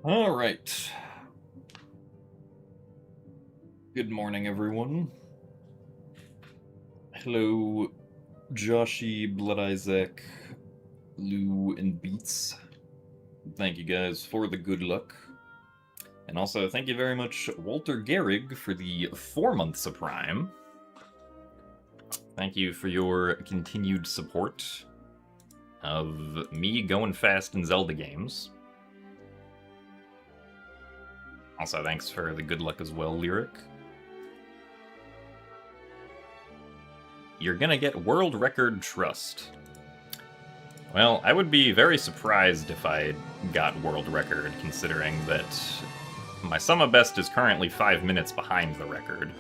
All right. Good morning, everyone. Hello, Joshy, Blood Isaac, Lou, and Beats. Thank you guys for the good luck. And also, thank you very much, Walter Gehrig, for the 4 months of Prime. Thank you for your continued support of me going fast in Zelda games. Also, thanks for the good luck as well, Lyric. You're gonna get World Record Trust. Well, I would be very surprised if I got World Record, considering that my sum of best is currently 5 minutes behind the record.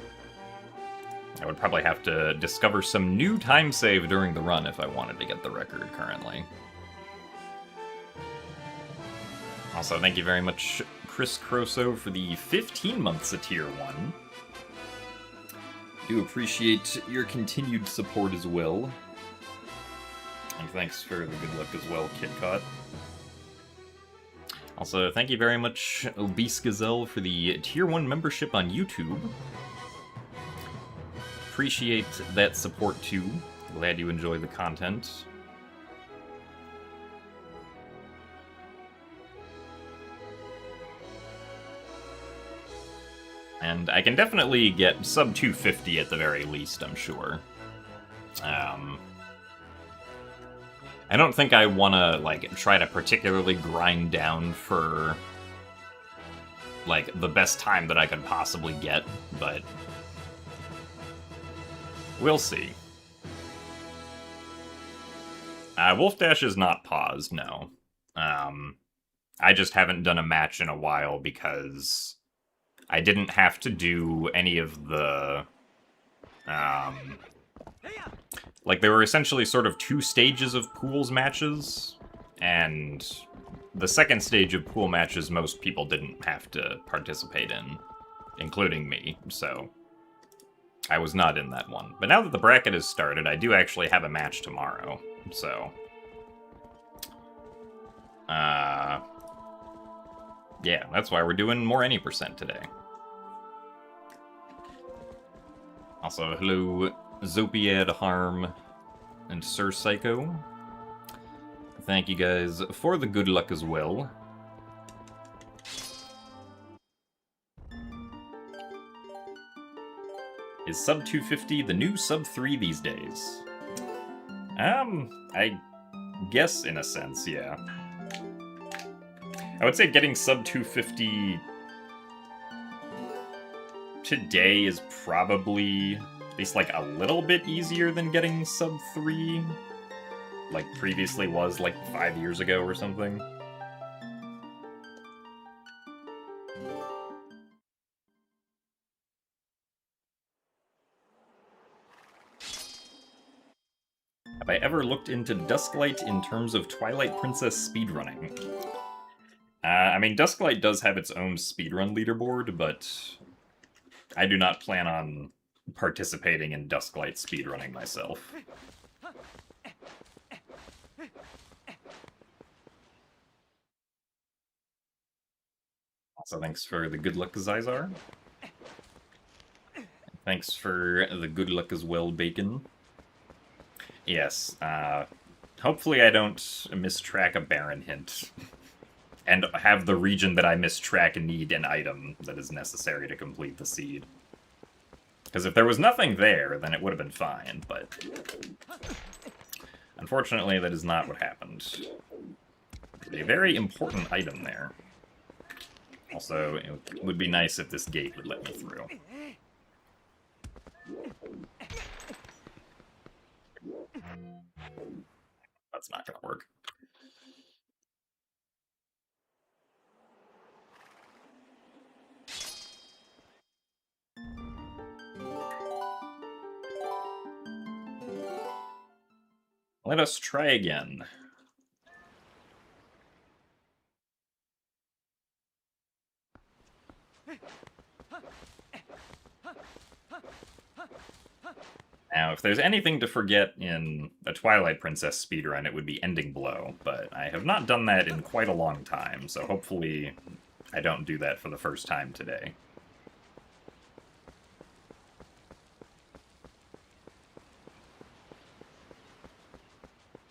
I would probably have to discover some new time save during the run if I wanted to get the record currently. Also, thank you very much, Chris Croso, for the 15 months of Tier 1. Do appreciate your continued support as well. And thanks for the good luck as well, KitCot. Also, thank you very much, Obese Gazelle, for the Tier 1 membership on YouTube. Appreciate that support too. Glad you enjoy the content. And I can definitely get sub 250 at the very least, I'm sure. I don't think I want to, like, try to particularly grind down for, like, the best time that I could possibly get, but we'll see. Wolfdash is not paused, no. I just haven't done a match in a while because I didn't have to do any of the, like, there were essentially sort of 2 stages of pools matches, and the second stage of pool matches most people didn't have to participate in, including me, so I was not in that one. But now that the bracket has started, I do actually have a match tomorrow, so yeah, that's why we're doing more any percent today. Also, hello, Zopiad, Harm, and Sir Psycho. Thank you guys for the good luck as well. Is sub 250 the new sub 3 these days? I guess in a sense, yeah. I would say getting sub 250 today is probably at least like a little bit easier than getting sub 3, like previously was like 5 years ago or something. Have I ever looked into Dusklight in terms of Twilight Princess speedrunning? I mean, Dusklight does have its own speedrun leaderboard, but I do not plan on participating in Dusklight speedrunning myself. Also, thanks for the good luck, Zizar. Thanks for the good luck as well, Bacon. Yes, hopefully I don't mistrack a Baron hint. And have the region that I mistrack need an item that is necessary to complete the seed. Because if there was nothing there, then it would have been fine, but unfortunately that is not what happened. A very important item there. Also, it would be nice if this gate would let me through. That's not gonna work. Let us try again. Now, if there's anything to forget in a Twilight Princess speedrun, it would be Ending Blow, but I have not done that in quite a long time, so hopefully I don't do that for the first time today.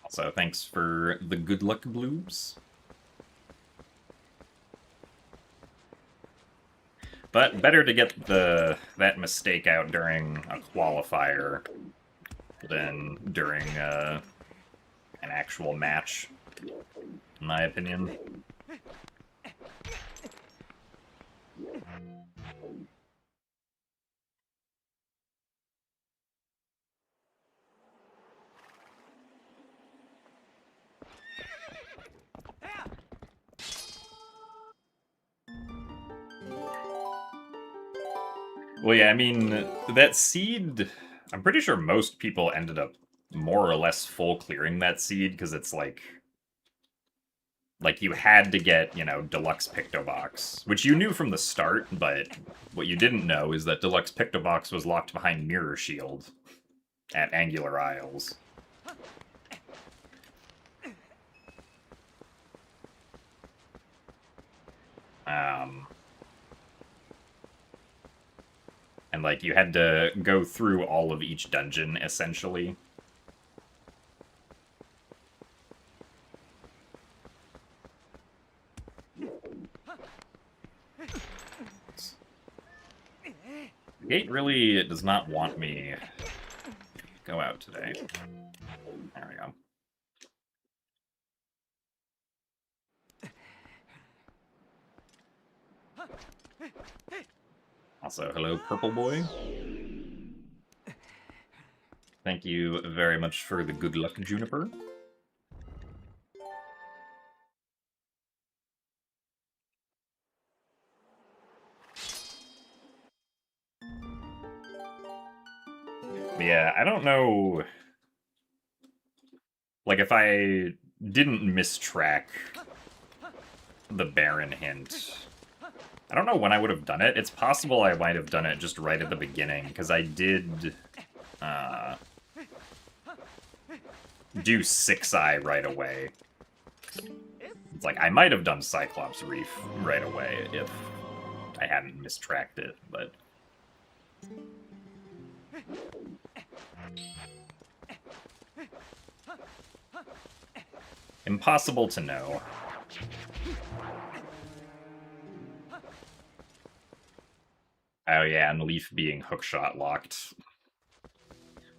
Also, thanks for the good luck bloobs. But better to get that mistake out during a qualifier than during an actual match, in my opinion. Well, yeah, I mean, that seed, I'm pretty sure most people ended up more or less full clearing that seed, because it's like you had to get, you know, Deluxe Pictobox, which you knew from the start, but what you didn't know is that Deluxe Pictobox was locked behind Mirror Shield at Angular Isles. And, like, you had to go through all of each dungeon, essentially. The gate really does not want me to go out today. There we go. Also, hello, Purple Boy. Thank you very much for the good luck, Juniper. Yeah, I don't know. Like, if I didn't mistrack the Baron hint, I don't know when I would have done it. It's possible I might have done it just right at the beginning, because I did do 6-Eye right away. It's like, I might have done Cyclops Reef right away if I hadn't mistracked it, but... Impossible to know. Oh yeah, and Leaf being hookshot locked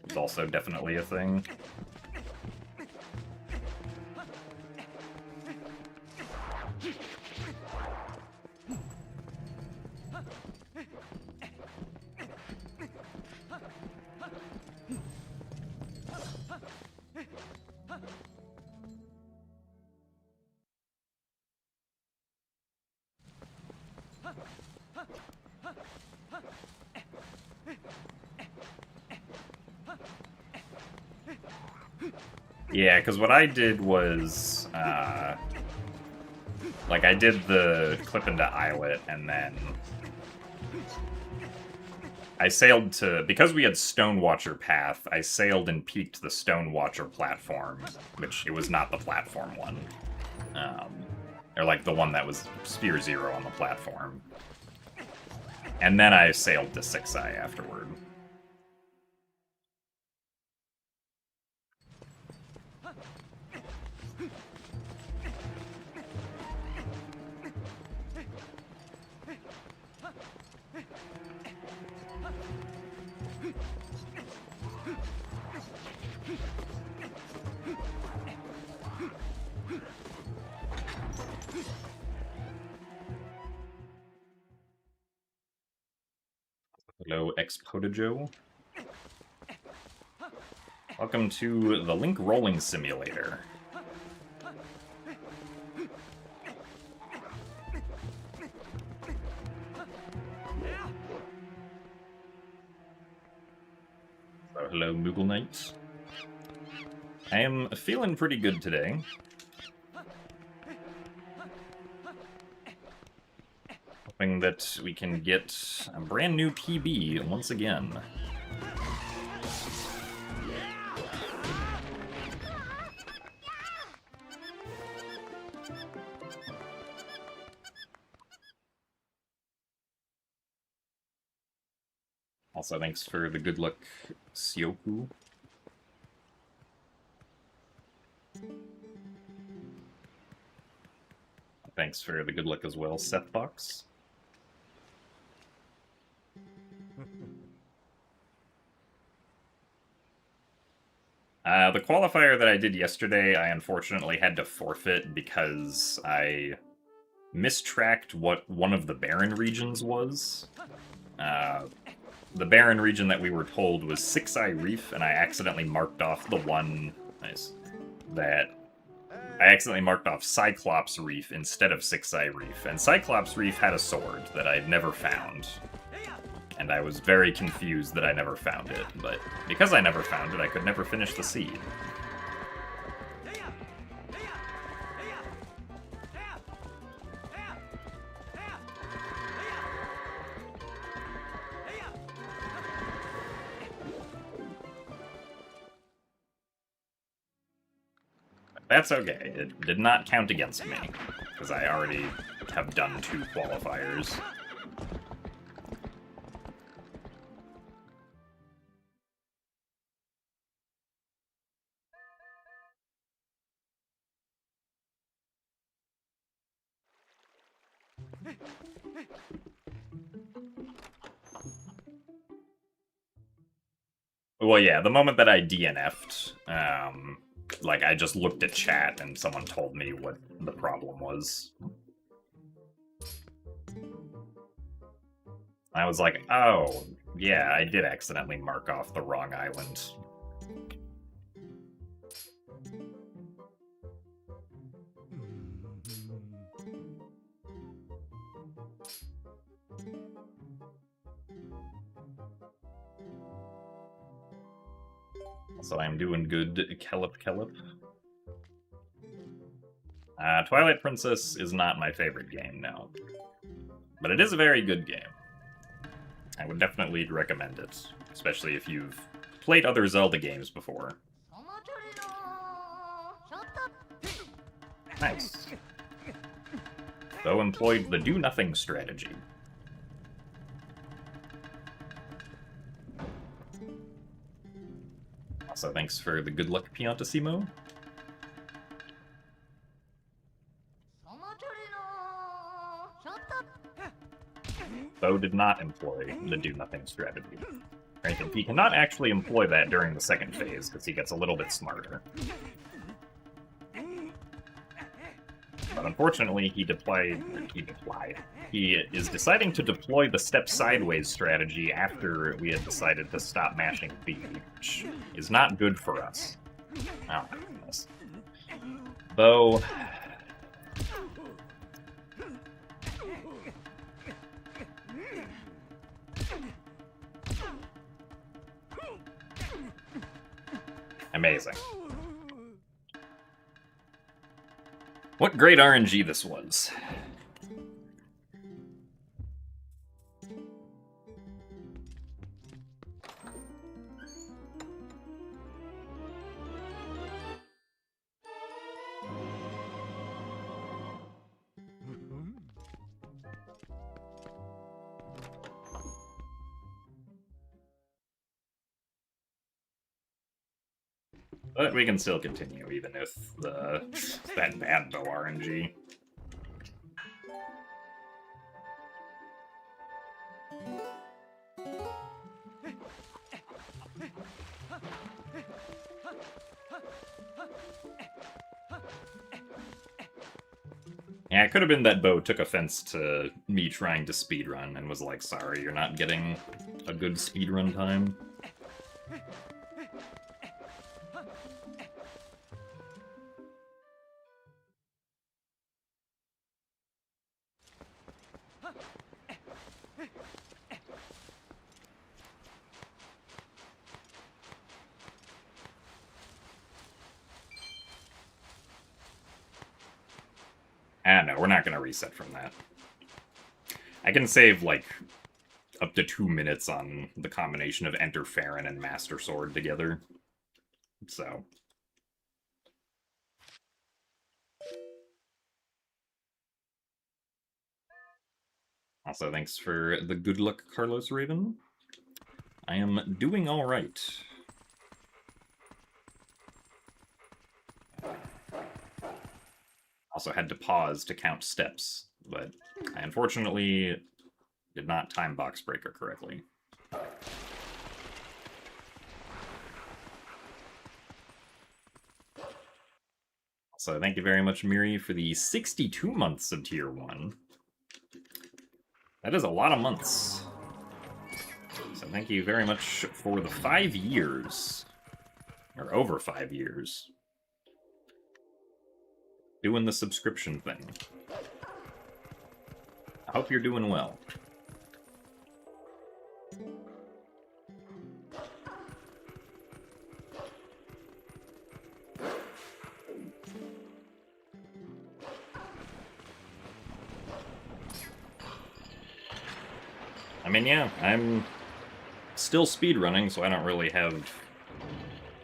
is also definitely a thing. Yeah, because what I did was, like, I did the clip into Islet, and then I sailed to, because we had Stonewatcher Path, I sailed and peeked the Stonewatcher platform, which it was not the platform one. Or, like, the one that was Spear Zero on the platform. And then I sailed to 6-Eye afterward. Hello, Expodajo. Welcome to the Link Rolling Simulator. So, hello, Moogle Knights. I am feeling pretty good today. Hoping that we can get a brand new PB once again. Also, thanks for the good luck, Sioku. Thanks for the good luck as well, Seth Fox. The qualifier that I did yesterday, I unfortunately had to forfeit because I mistracked what one of the Baron regions was. The Baron region that we were told was Six Eye Reef, and I accidentally marked off the one... Nice. That... I accidentally marked off Cyclops Reef instead of Six Eye Reef, and Cyclops Reef had a sword that I'd never found. And I was very confused that I never found it, but because I never found it, I could never finish the seed. That's okay. It did not count against me, because I already have done 2 qualifiers. Well, yeah, the moment that I DNF'd, like, I just looked at chat and someone told me what the problem was. I was like, oh, yeah, I did accidentally mark off the wrong island. So I'm doing good, Kelp. Twilight Princess is not my favorite game now. But it is a very good game. I would definitely recommend it, especially if you've played other Zelda games before. Nice. Though employed the do-nothing strategy. Also, thanks for the good luck, Piantissimo. Bo did not employ the do-nothing strategy. I think he cannot actually employ that during the second phase, because he gets a little bit smarter. But unfortunately, he is deciding to deploy the step sideways strategy after we had decided to stop mashing B, which is not good for us. Oh my goodness. Bo... Amazing. What great RNG this was. But we can still continue, even if that bad Bo RNG. Yeah, it could have been that Bo took offense to me trying to speedrun and was like, sorry, you're not getting a good speedrun time. No, we're not going to reset from that. I can save, like, up to 2 minutes on the combination of Enter Farron and Master Sword together. So... Also, thanks for the good luck, Carlos Raven. I am doing alright. Also had to pause to count steps, but I unfortunately did not time Box Breaker correctly. So thank you very much, Miri, for the 62 months of Tier 1. That is a lot of months. So thank you very much for the 5 years. Or over 5 years. Doing the subscription thing. I hope you're doing well. I mean, yeah, I'm still speedrunning, so I don't really have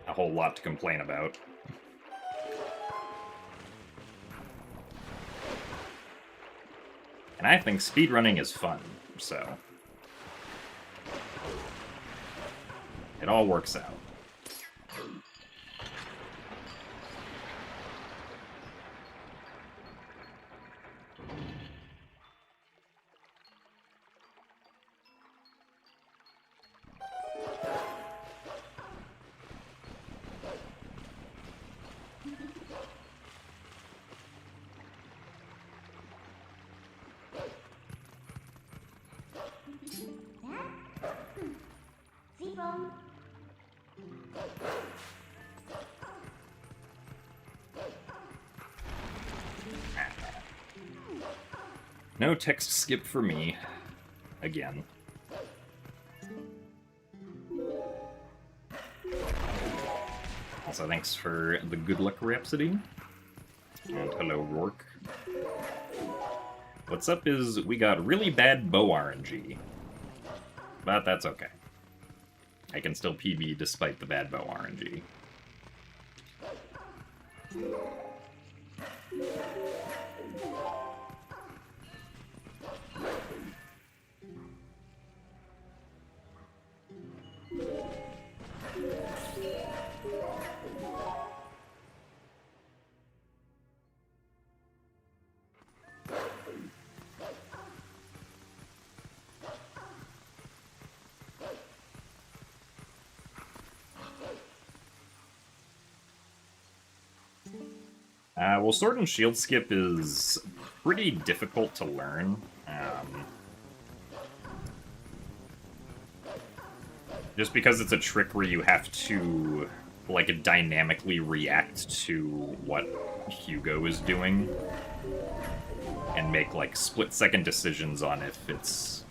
a whole lot to complain about. And I think speedrunning is fun, so it all works out. No text skip for me. Again. Also, thanks for the good luck Rhapsody. And hello, Rourke. What's up is we got really bad bow RNG. But that's okay. I can still PB despite the bad bow RNG. Well, Sword and Shield Skip is pretty difficult to learn. Just because it's a trick where you have to, like, dynamically react to what Hugo is doing and make, like, split-second decisions on if it's,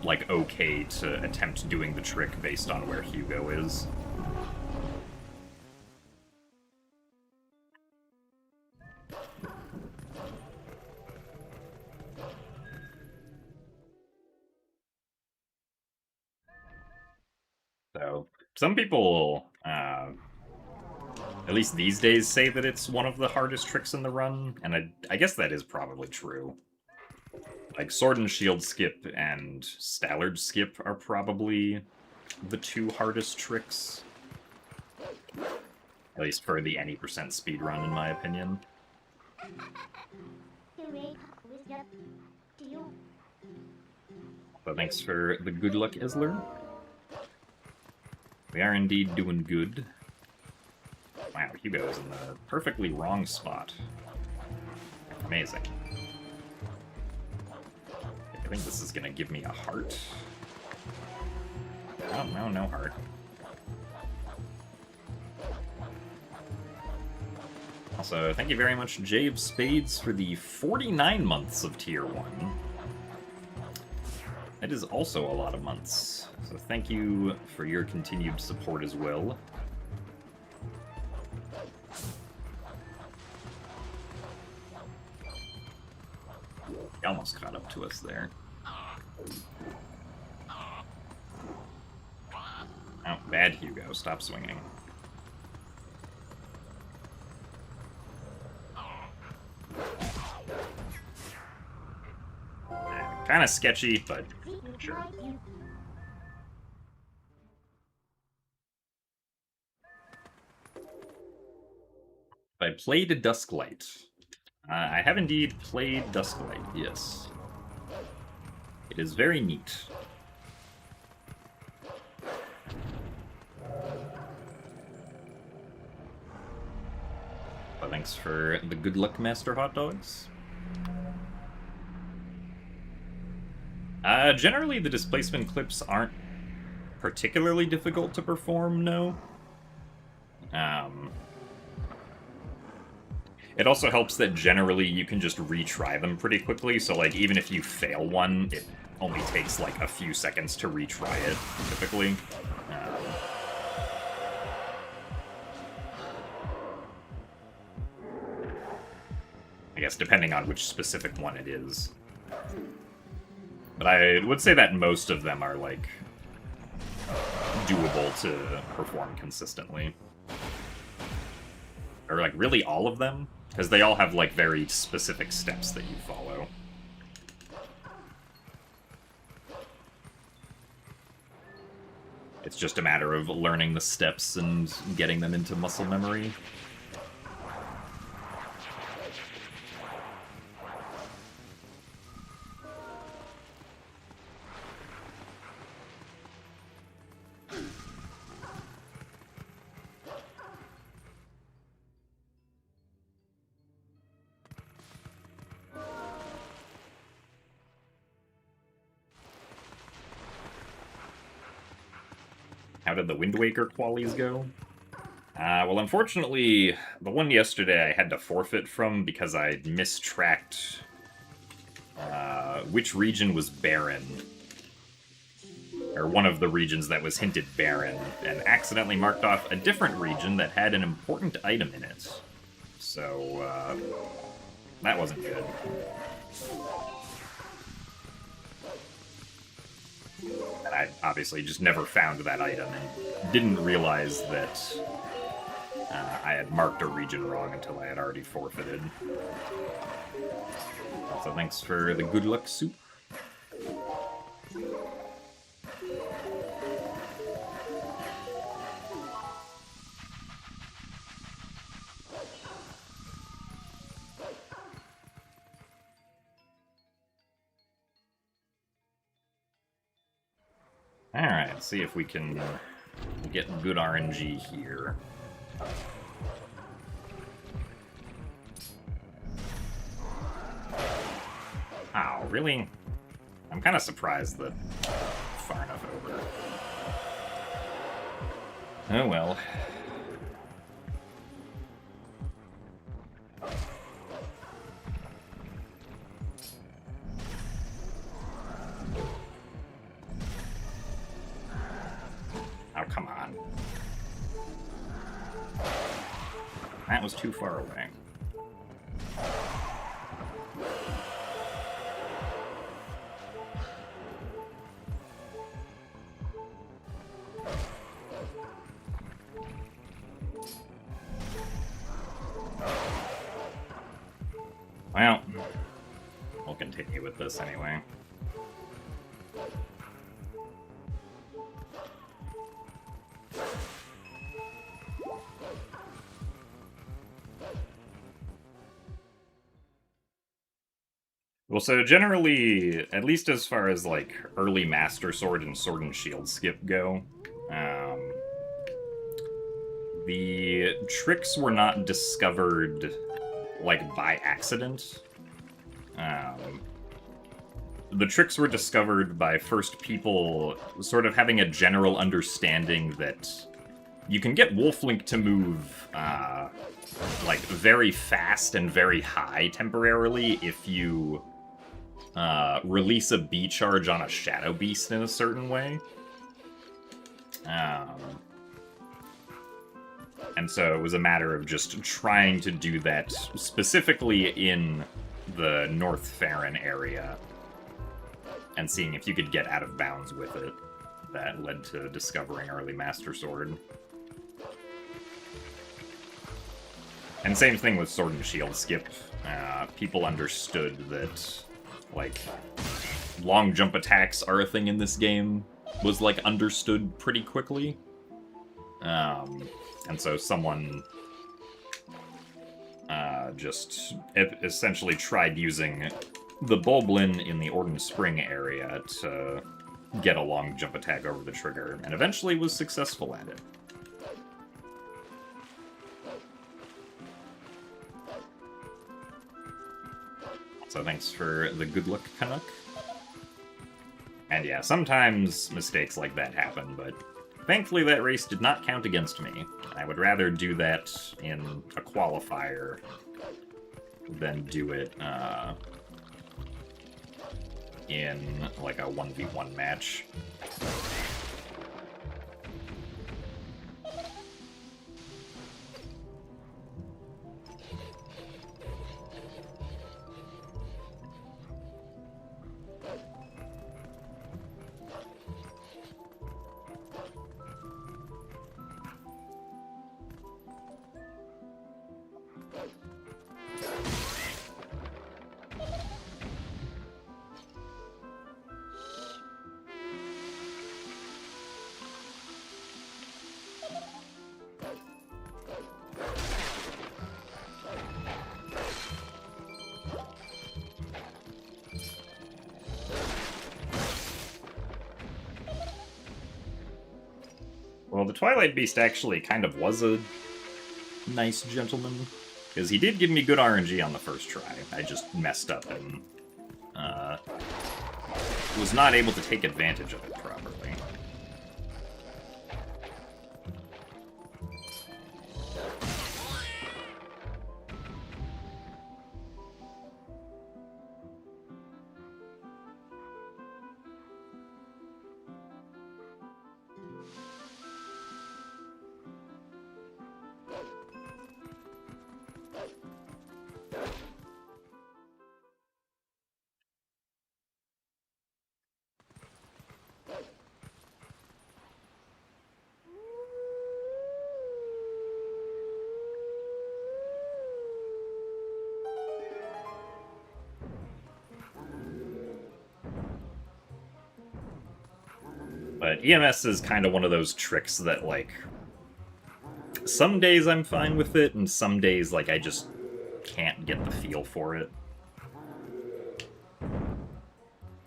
like, okay to attempt doing the trick based on where Hugo is. So, some people, at least these days, say that it's one of the hardest tricks in the run, and I guess that is probably true. Like, Sword and Shield Skip and Stallard Skip are probably the two hardest tricks. At least for the any % speedrun, in my opinion. So thanks for the good luck, Isler. We are indeed doing good. Wow, Hugo is in the perfectly wrong spot. Amazing. I think this is gonna give me a heart. Oh, no, no heart. Also, thank you very much, Jay of Spades, for the 49 months of Tier 1. That is also a lot of months. So thank you for your continued support as well. He almost caught up to us there. Oh, bad Hugo. Stop swinging. Kind of sketchy, but sure. I played Dusklight. I have indeed played Dusklight, yes. It is very neat. Well, thanks for the good luck, Master Hot Dogs. Generally, the displacement clips aren't particularly difficult to perform, no. It also helps that generally you can just retry them pretty quickly, so like even if you fail one, it only takes like a few seconds to retry it, typically. I guess depending on which specific one it is. But I would say that most of them are like doable to perform consistently. Or like really all of them? Because they all have like very specific steps that you follow. It's just a matter of learning the steps and getting them into muscle memory. How did the Wind Waker qualies go? Well, unfortunately, the one yesterday I had to forfeit from because I mistracked which region was barren. Or one of the regions that was hinted barren, and accidentally marked off a different region that had an important item in it. So, that wasn't good. And I obviously just never found that item and didn't realize that I had marked a region wrong until I had already forfeited. Also, thanks for the good luck soup. Alright, let's see if we can get good RNG here. Oh, really? I'm kind of surprised that far enough over. Oh well. Oh, come on. That was too far away. Well, we'll continue with this anyway. Well, so generally, at least as far as like early Master Sword and Sword and Shield skip go, the tricks were not discovered like by accident. The tricks were discovered by first people sort of having a general understanding that you can get Wolflink to move like very fast and very high temporarily if you release a B charge on a Shadow Beast in a certain way. And so it was a matter of just trying to do that specifically in the North Farron area and seeing if you could get out of bounds with it. That led to discovering early Master Sword. And same thing with Sword and Shield skip. People understood that, like, long jump attacks are a thing in this game was, like, understood pretty quickly. And so someone just essentially tried using the Bulblin in the Orden Spring area to get a long jump attack over the trigger, and eventually was successful at it. So thanks for the good luck, Canuck. And yeah, sometimes mistakes like that happen, but thankfully that race did not count against me. I would rather do that in a qualifier than do it in like a 1v1 match. Well, the Twilight Beast actually kind of was a nice gentleman, because he did give me good RNG on the first try. I just messed up and was not able to take advantage of it properly. But EMS is kind of one of those tricks that, like, some days I'm fine with it, and some days, like, I just can't get the feel for it.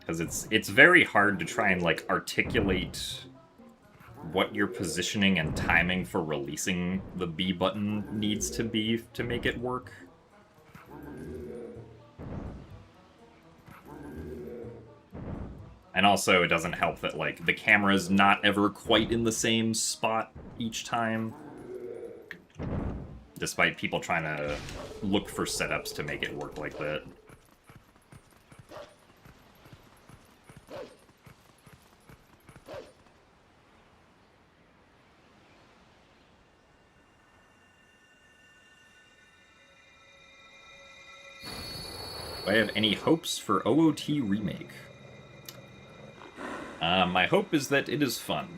Because it's very hard to try and, like, articulate what your positioning and timing for releasing the B button needs to be to make it work. And also, it doesn't help that, like, the camera's not ever quite in the same spot each time. Despite people trying to look for setups to make it work like that. Do I have any hopes for OOT Remake? My hope is that it is fun.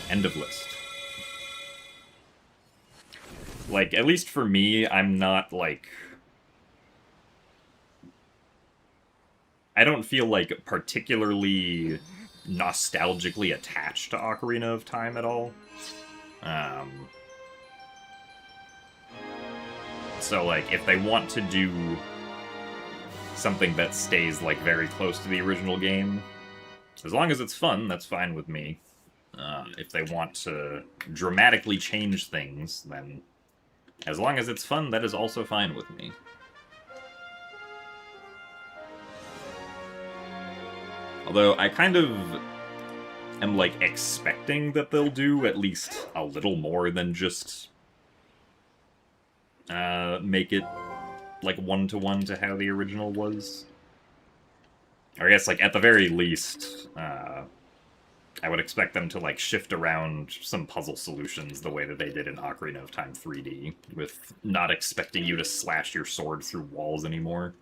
End of list. Like, at least for me, I'm not, like... I don't feel, like, particularly nostalgically attached to Ocarina of Time at all. So, like, if they want to do something that stays, like, very close to the original game, as long as it's fun, that's fine with me. If they want to dramatically change things, then as long as it's fun, that is also fine with me. Although, I kind of am, like, expecting that they'll do at least a little more than just make it, like, one-to-one to how the original was. Or I guess, like, at the very least, I would expect them to, like, shift around some puzzle solutions the way that they did in Ocarina of Time 3D, with not expecting you to slash your sword through walls anymore.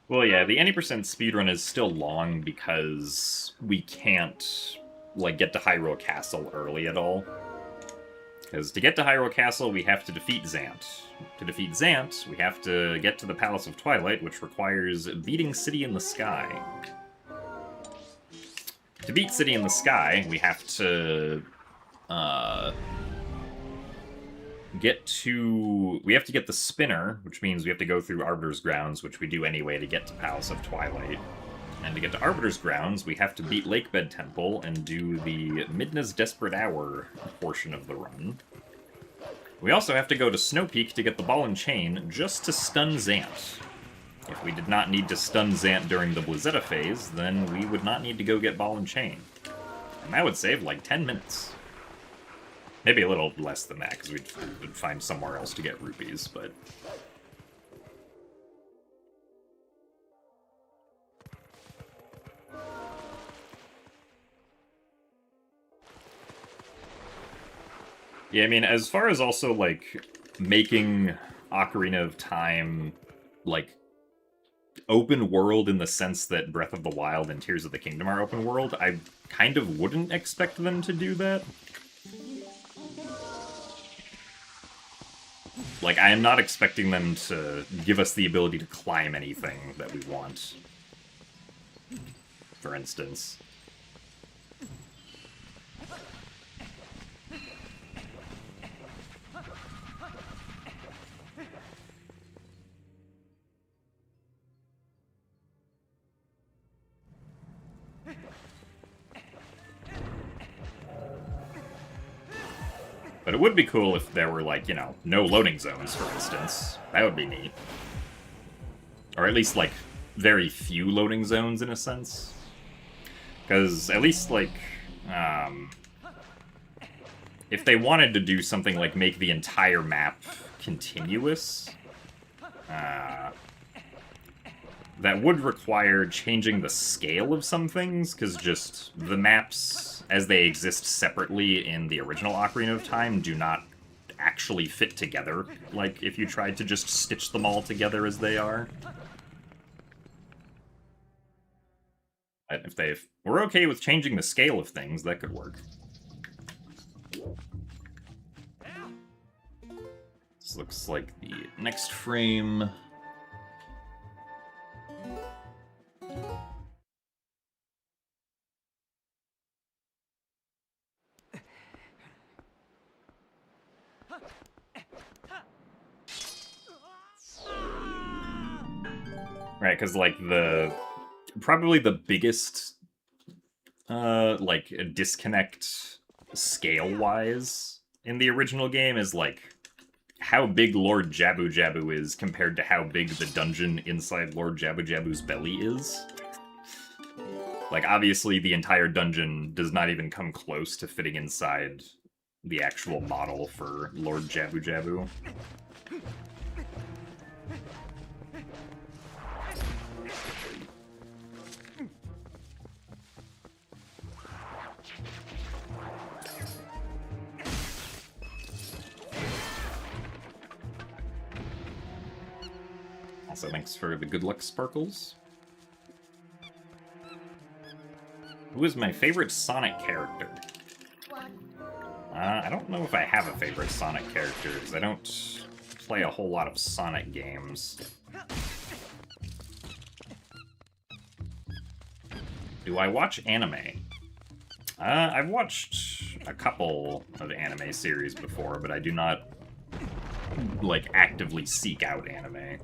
Well, yeah, the any% speedrun is still long because we can't like, get to Hyrule Castle early at all. Because to get to Hyrule Castle, we have to defeat Zant. To defeat Zant, we have to get to the Palace of Twilight, which requires beating City in the Sky. To beat City in the Sky, we have to get the spinner, which means we have to go through Arbiter's Grounds, which we do anyway to get to Palace of Twilight. And to get to Arbiter's Grounds, we have to beat Lakebed Temple and do the Midna's Desperate Hour portion of the run. We also have to go to Snow Peak to get the Ball and Chain just to stun Zant. If we did not need to stun Zant during the Blizzetta phase, then we would not need to go get Ball and Chain. And that would save like 10 minutes. Maybe a little less than that, because we'd find somewhere else to get rupees, but... Yeah, I mean, as far as also, like, making Ocarina of Time, like, open world in the sense that Breath of the Wild and Tears of the Kingdom are open world, I kind of wouldn't expect them to do that. Like, I am not expecting them to give us the ability to climb anything that we want. For instance. But it would be cool if there were, like, you know, no loading zones, for instance. That would be neat. Or at least, like, very few loading zones, in a sense. Because at least, like, if they wanted to do something like make the entire map continuous, that would require changing the scale of some things, because just the maps, as they exist separately in the original Ocarina of Time, do not actually fit together, like if you tried to just stitch them all together as they are. If they were okay with changing the scale of things, that could work. This looks like the next frame. Right, because, like, probably the biggest, like, disconnect scale-wise in the original game is, like, how big Lord Jabu Jabu is compared to how big the dungeon inside Lord Jabu Jabu's belly is. Like, obviously, the entire dungeon does not even come close to fitting inside the actual model for Lord Jabu Jabu. Also, thanks for the good luck sparkles. Who is my favorite Sonic character? I don't know if I have a favorite Sonic character, because I don't play a whole lot of Sonic games. Do I watch anime? I've watched a couple of anime series before, but I do not, like, actively seek out anime.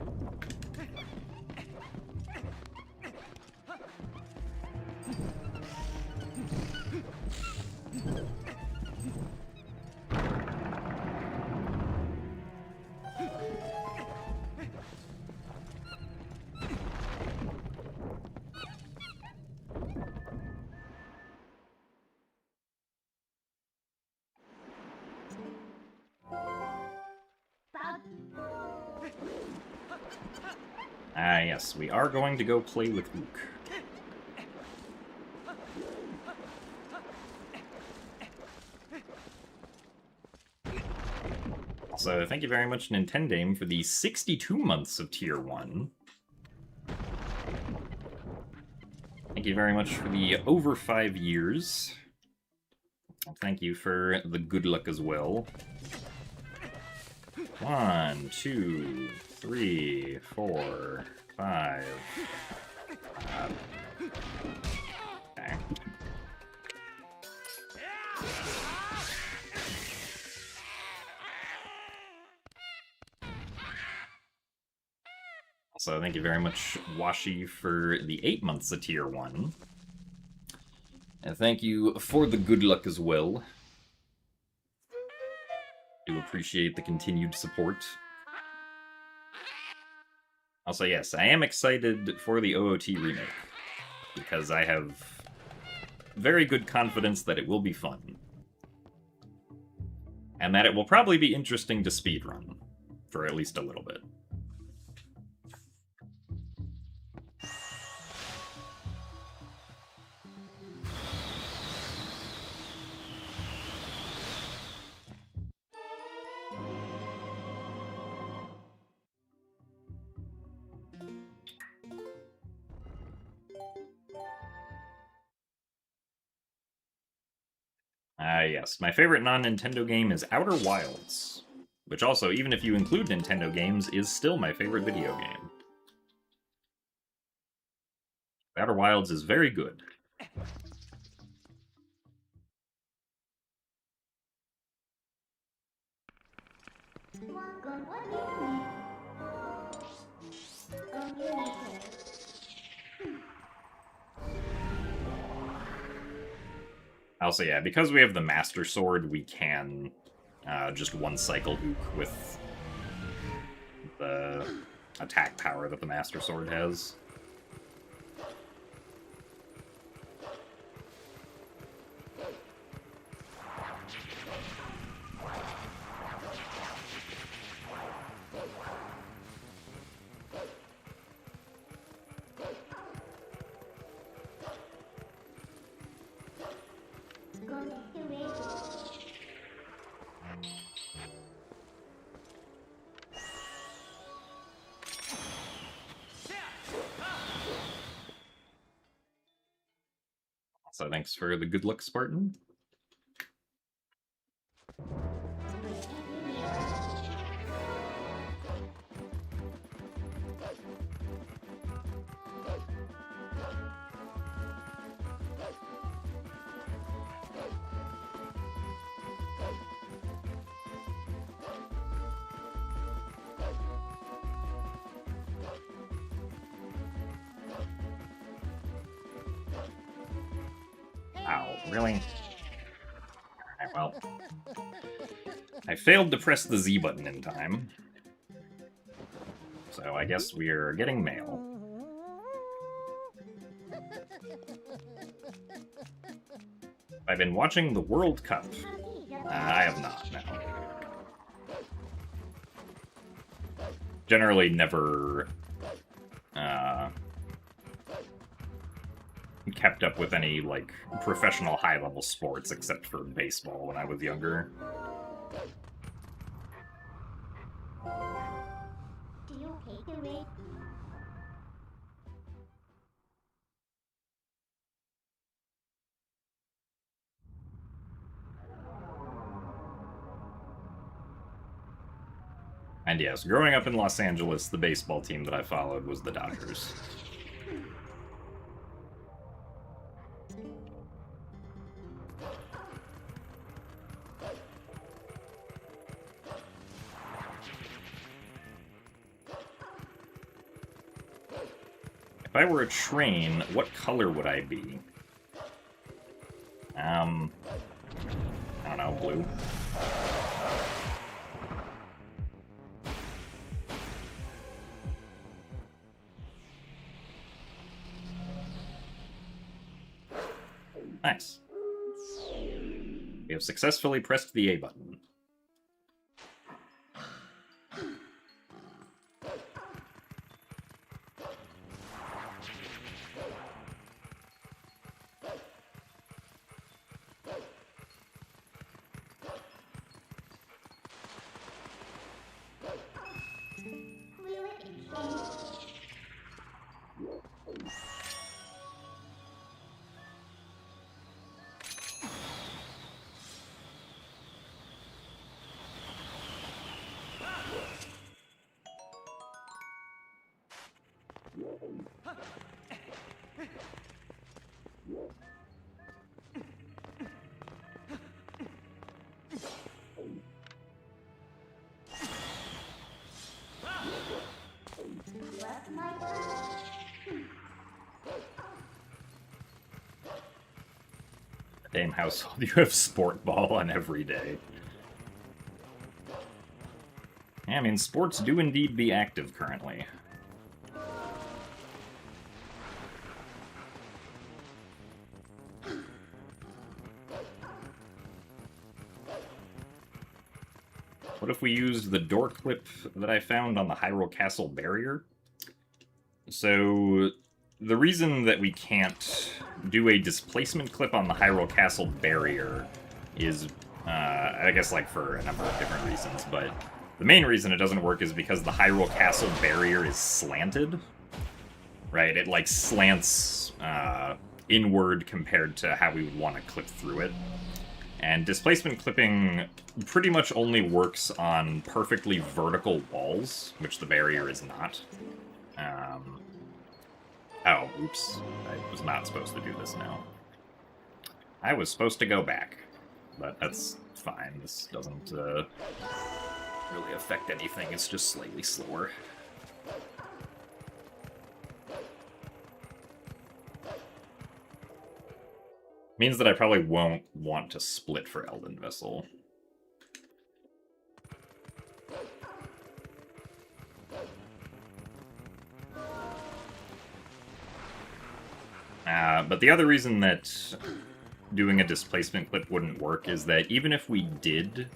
Yes, we are going to go play with Luke. Also, thank you very much, Nintendame, for the 62 months of Tier 1. Thank you very much for the over 5 years. Thank you for the good luck as well. 1, 2, 3, 4, 5. Okay. Also, thank you very much, Washi, for the 8 months of Tier 1. And thank you for the good luck as well. Do appreciate the continued support. Also, yes, I am excited for the OOT remake, because I have very good confidence that it will be fun. And that it will probably be interesting to speedrun, for at least a little bit. Yes. My favorite non-Nintendo game is Outer Wilds, which also, even if you include Nintendo games, is still my favorite video game. Outer Wilds is very good. Also, yeah, because we have the Master Sword, we can just one-cycle Ook with the attack power that the Master Sword has. So thanks for the good luck, Spartan. Wow, really? Alright, well. I failed to press the Z button in time. So I guess we're getting mail. I've been watching the World Cup. I have not, no. Generally never kept up with any, like, professional high-level sports except for baseball when I was younger. And yes, growing up in Los Angeles, the baseball team that I followed was the Dodgers. If I were a train, what color would I be? I don't know, blue. Nice. We have successfully pressed the A button. Damn household, you have sport ball on every day. Yeah, I mean, sports do indeed be active currently. What if we used the door clip that I found on the Hyrule Castle barrier? So, the reason that we can't do a displacement clip on the Hyrule Castle barrier is, I guess, like, for a number of different reasons, but the main reason it doesn't work is because the Hyrule Castle barrier is slanted, right? It, like, slants inward compared to how we would want to clip through it. And displacement clipping pretty much only works on perfectly vertical walls, which the barrier is not. Oh, oops. I was not supposed to do this now. I was supposed to go back, but that's fine. This doesn't really affect anything. It's just slightly slower. Means that I probably won't want to split for Elden Vessel. But the other reason that doing a displacement clip wouldn't work is that even if we did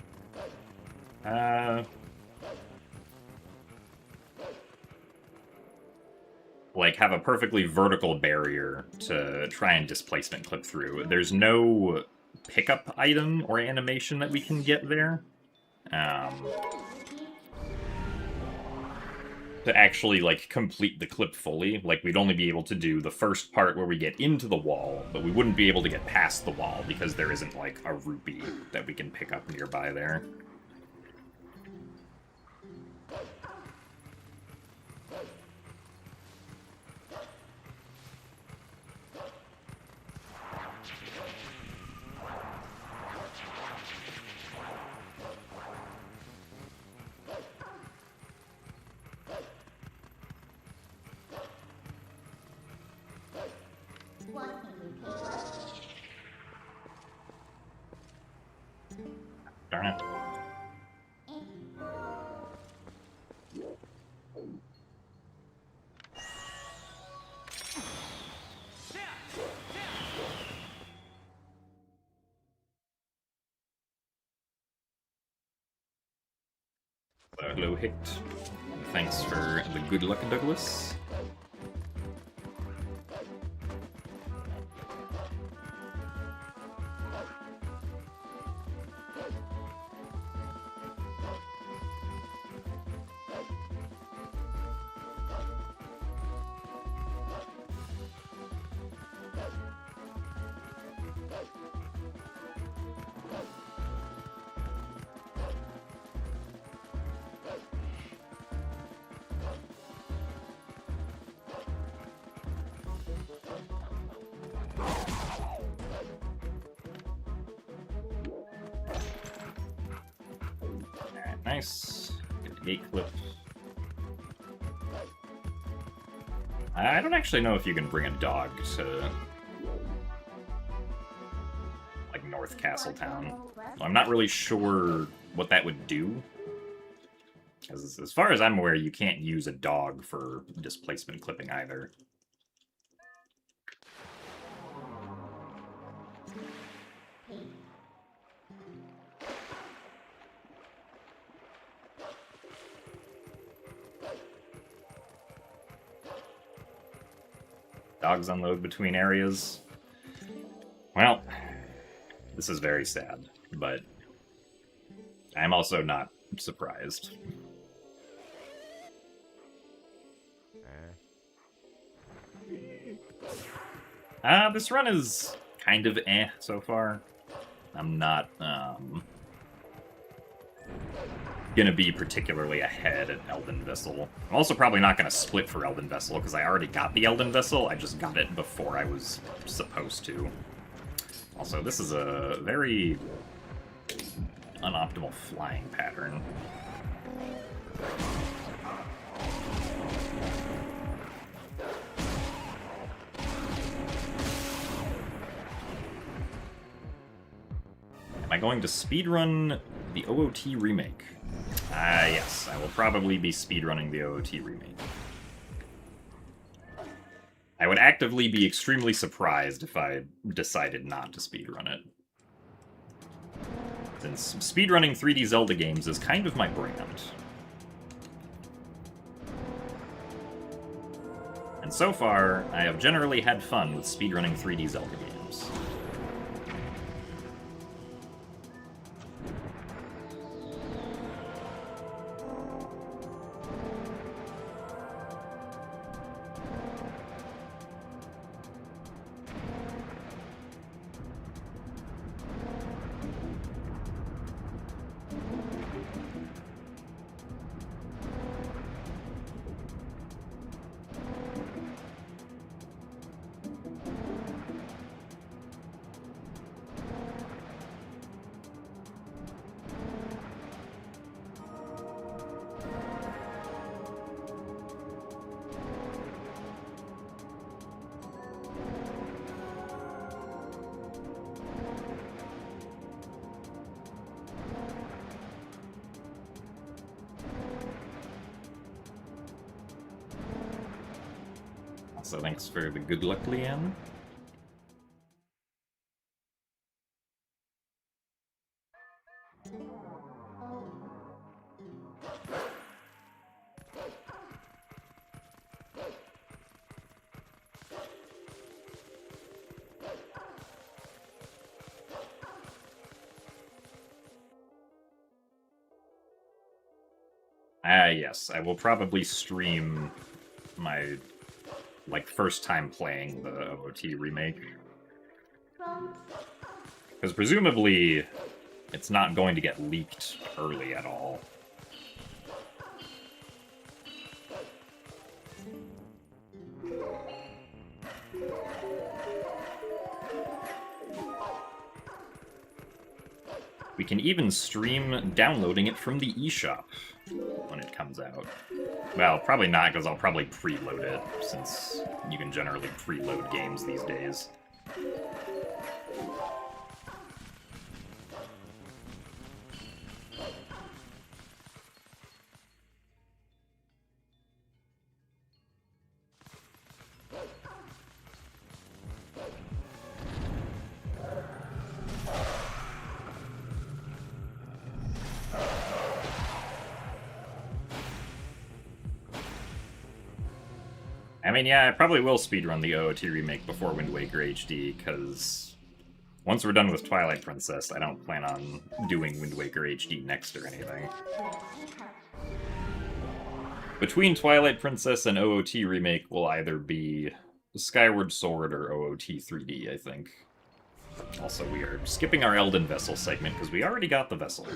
like have a perfectly vertical barrier to try and displacement clip through, there's no pickup item or animation that we can get there to actually, like, complete the clip fully. Like, we'd only be able to do the first part where we get into the wall, but we wouldn't be able to get past the wall because there isn't, like, a rupee that we can pick up nearby there. Darn it. Hello, hit. Thanks for the good luck, Douglas. Nice. Good gate clip. I don't actually know if you can bring a dog to, like, North Castletown. I'm not really sure what that would do. As far as I'm aware, you can't use a dog for displacement clipping either. Dogs unload between areas. Well, this is very sad, but I'm also not surprised. This run is kind of so far. I'm not going to be particularly ahead at Elden Vessel. I'm also probably not going to split for Elden Vessel, because I already got the Elden Vessel, I just got it before I was supposed to. Also, this is a very unoptimal flying pattern. Am I going to speedrun the OOT remake? Yes, I will probably be speedrunning the OOT remake. I would actively be extremely surprised if I decided not to speedrun it. Since speedrunning 3D Zelda games is kind of my brand. And so far, I have generally had fun with speedrunning 3D Zelda games. So thanks for the good luck, Leanne. Yes, I will probably stream my first time playing the OOT remake. Because presumably, it's not going to get leaked early at all. We can even stream downloading it from the eShop when it comes out. Well, probably not, because I'll probably preload it, since you can generally preload games these days. I mean, yeah, I probably will speedrun the OOT remake before Wind Waker HD, because once we're done with Twilight Princess, I don't plan on doing Wind Waker HD next or anything. Between Twilight Princess and OOT remake will either be Skyward Sword or OOT 3D, I think. Also, we are skipping our Elden Vessel segment, because we already got the Vessel.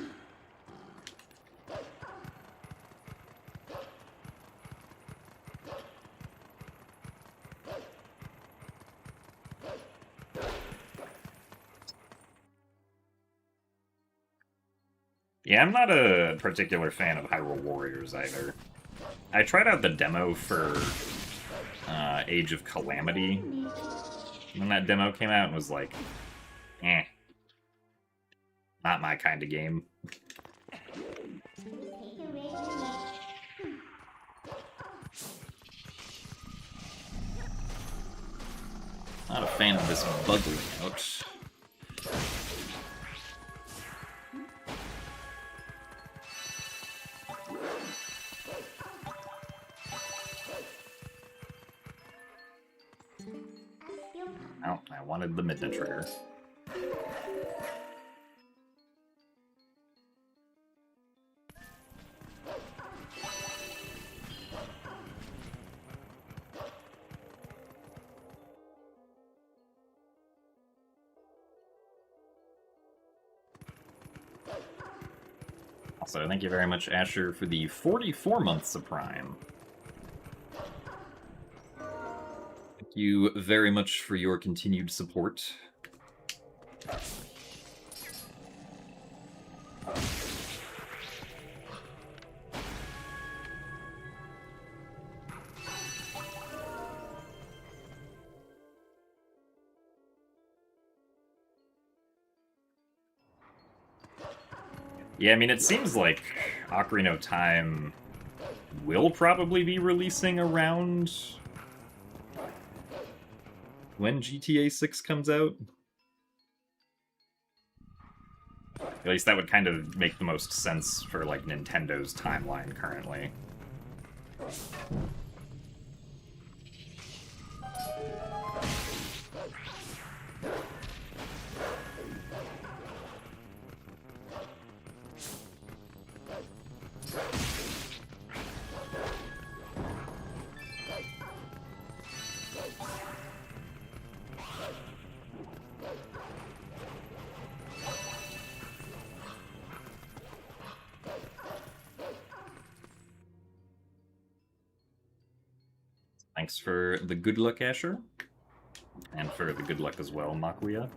Yeah, I'm not a particular fan of Hyrule Warriors either. I tried out the demo for Age of Calamity when that demo came out and was like, eh. Not my kind of game. Not a fan of this bug layout. Oh, I wanted the Midna trigger. Also, thank you very much, Asher, for the 44 months of Prime. Thank you very much for your continued support. Yeah, I mean, it seems like Ocarina of Time will probably be releasing around when GTA 6 comes out. At least that would kind of make the most sense for, like, Nintendo's timeline currently. Thanks for the good luck, Asher. And for the good luck as well, Makuya.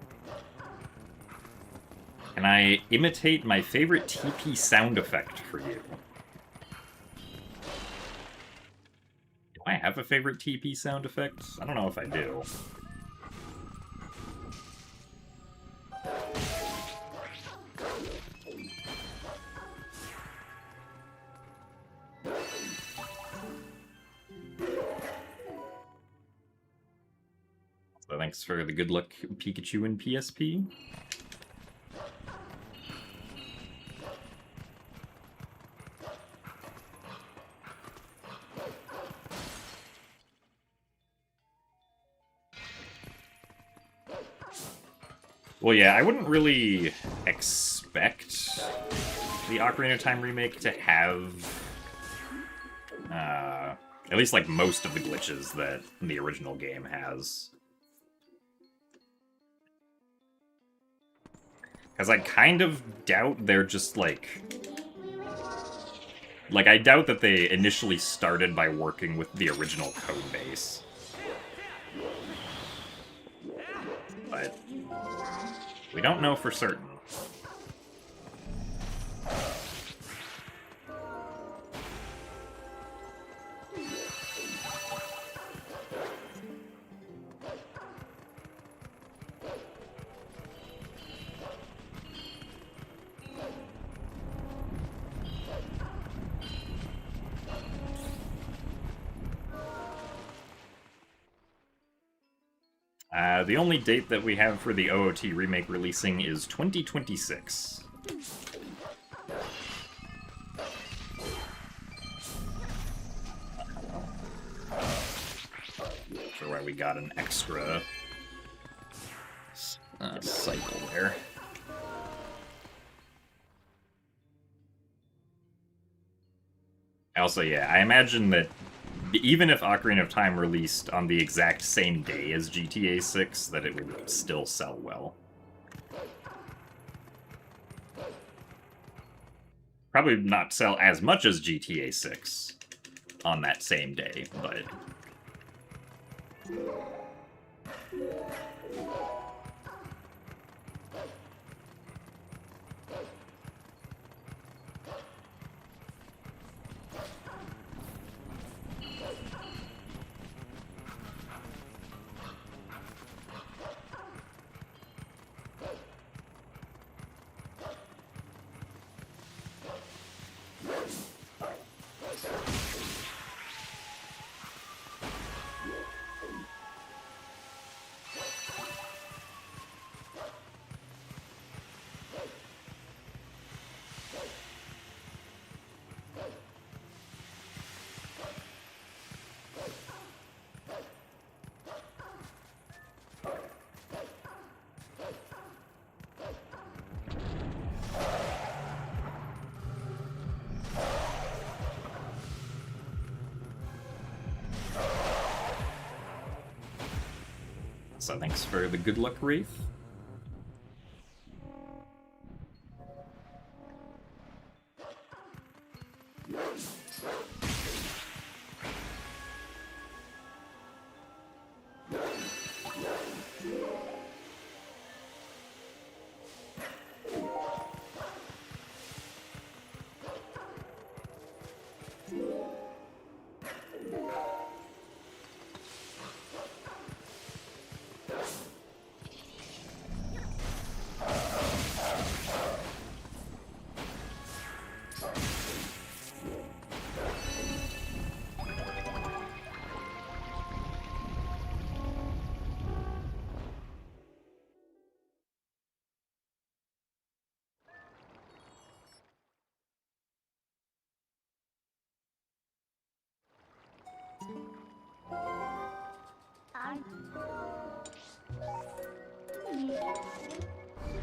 Can I imitate my favorite TP sound effect for you? Do I have a favorite TP sound effect? I don't know if I do. So thanks for the good luck, Pikachu and PSP. Well, yeah, I wouldn't really expect the Ocarina of Time remake to have at least like most of the glitches that the original game has. Because I kind of doubt they're just like... Like, I doubt that they initially started by working with the original code base. But we don't know for certain. The only date that we have for the OOT remake releasing is 2026. Not sure why we got an extra cycle there. Also, yeah, I imagine that even if Ocarina of Time released on the exact same day as GTA 6, that it would still sell well. Probably not sell as much as GTA 6 on that same day, but... So thanks for the good luck, Wraith.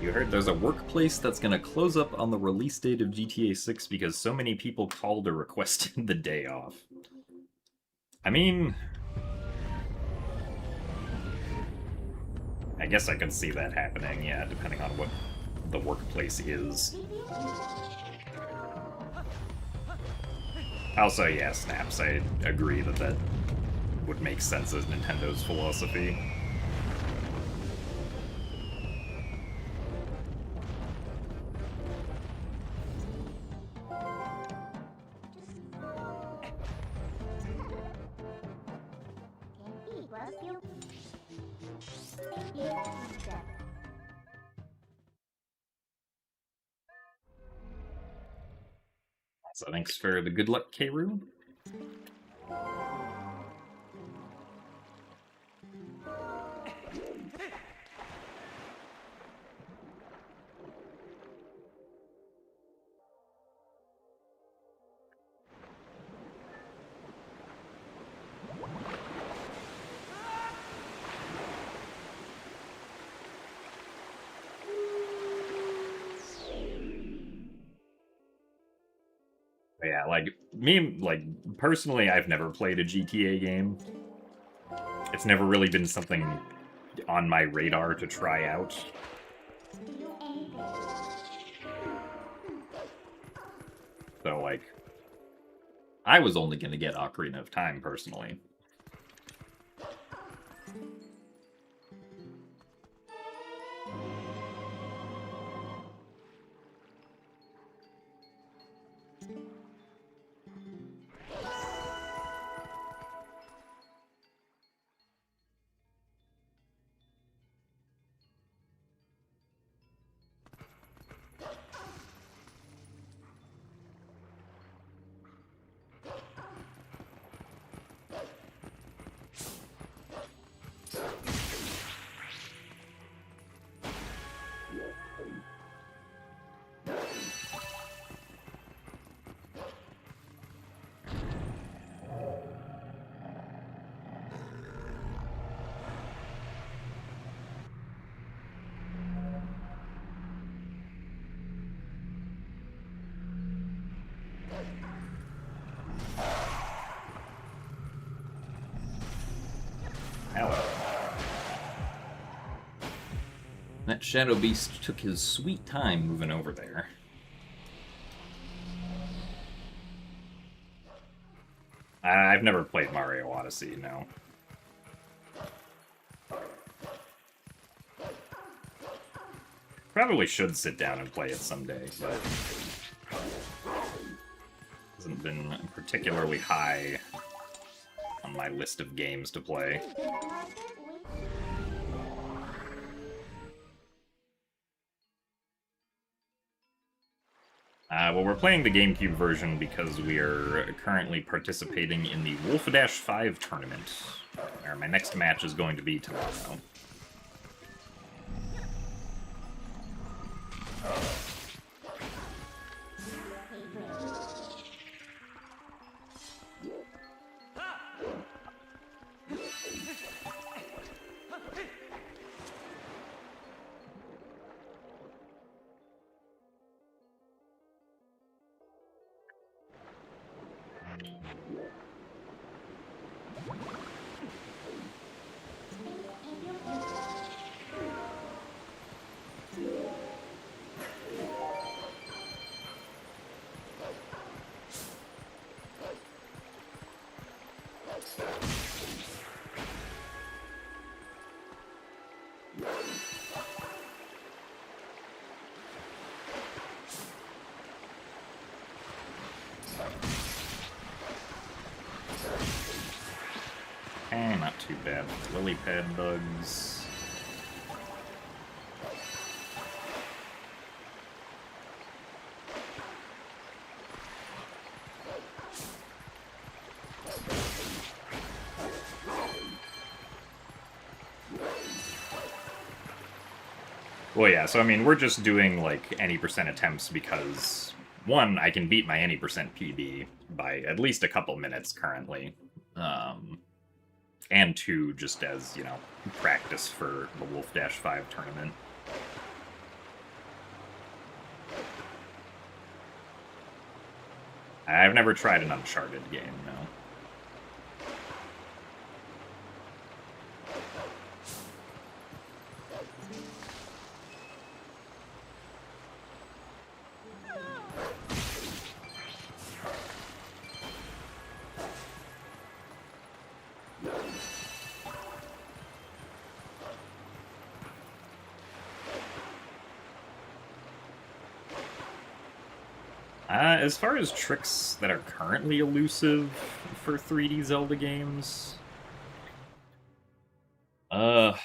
You heard there's a workplace that's gonna close up on the release date of GTA 6 because so many people called or requested the day off. I mean, I guess I could see that happening, yeah, depending on what the workplace is. Also, yeah, snaps. I agree that that would make sense as Nintendo's philosophy. So thanks for the good luck, Keiru. Yeah, like, me, like, personally, I've never played a GTA game. It's never really been something on my radar to try out. So, like, I was only gonna get Ocarina of Time, personally. Hello. That Shadow Beast took his sweet time moving over there. I've never played Mario Odyssey, no. Probably should sit down and play it someday, but hasn't been particularly high on my list of games to play. Well, we're playing the GameCube version because we are currently participating in the Wolfdash 5 tournament, where my next match is going to be tomorrow. Not too bad. Lily pad bugs. Well, yeah, so I mean, we're just doing like any percent attempts because, one, I can beat my any percent PB by at least a couple minutes currently. And two, just as, you know, practice for the Wolfdash 5 tournament. I've never tried an Uncharted game, no. As far as tricks that are currently elusive for 3D Zelda games, I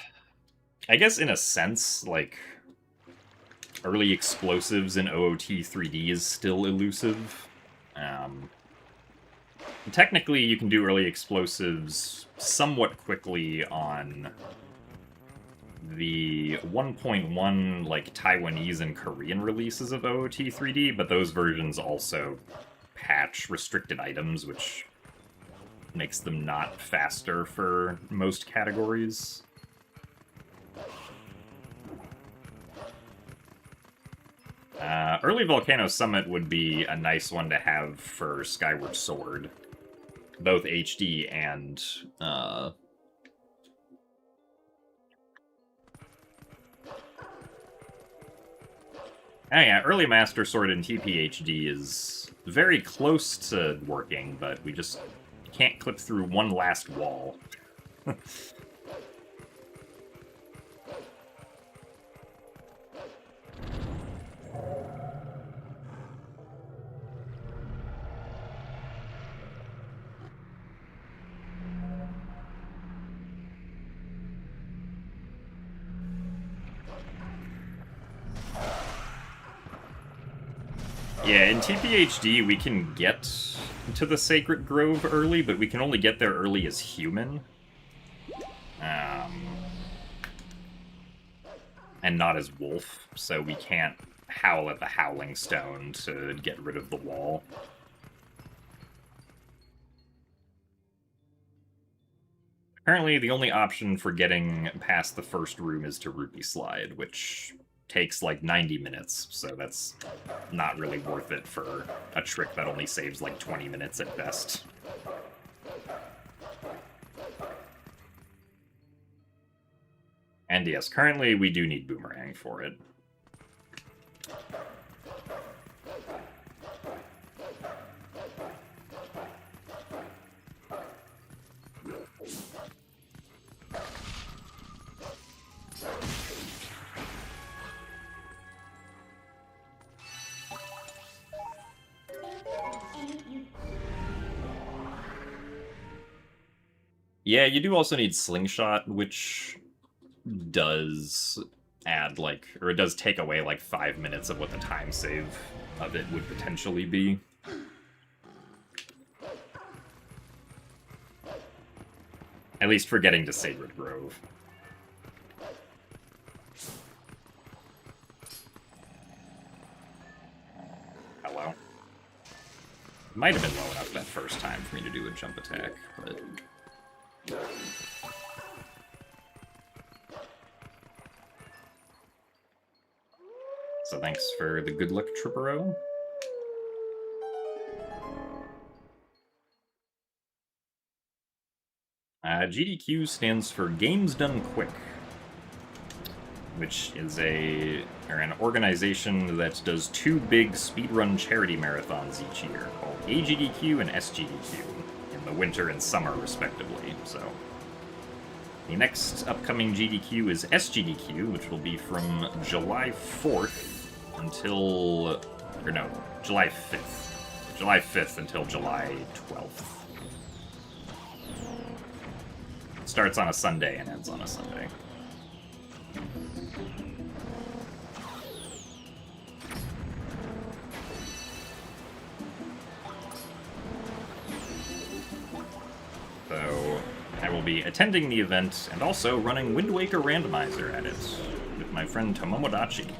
guess in a sense, like, early explosives in OOT 3D is still elusive. Technically, you can do early explosives somewhat quickly on the 1.1 like Taiwanese and Korean releases of OOT 3D, but those versions also patch restricted items, which makes them not faster for most categories. Early Volcano Summit would be a nice one to have for Skyward Sword, both HD and oh yeah, early Master Sword in TPHD is very close to working, but we just can't clip through one last wall. Yeah, in TPHD, we can get to the Sacred Grove early, but we can only get there early as human. And not as wolf, so we can't howl at the Howling Stone to get rid of the wall. Apparently, the only option for getting past the first room is to Rupee Slide, which takes like 90 minutes, so that's not really worth it for a trick that only saves like 20 minutes at best. And yes, currently we do need Boomerang for it. Yeah, you do also need Slingshot, which does add, like, or it does take away, like, 5 minutes of what the time save of it would potentially be. At least for getting to Sacred Grove. Hello? Might have been low enough that first time for me to do a jump attack, but... So thanks for the good luck, Trippero. GDQ stands for Games Done Quick, which is an organization that does 2 big speedrun charity marathons each year, called AGDQ and SGDQ, in the winter and summer, respectively. So the next upcoming GDQ is SGDQ, which will be from July 4th until... or no, July 5th. July 5th until July 12th. Starts on a Sunday and ends on a Sunday. So, I will be attending the event and also running Wind Waker Randomizer at it with my friend Tomomodachi.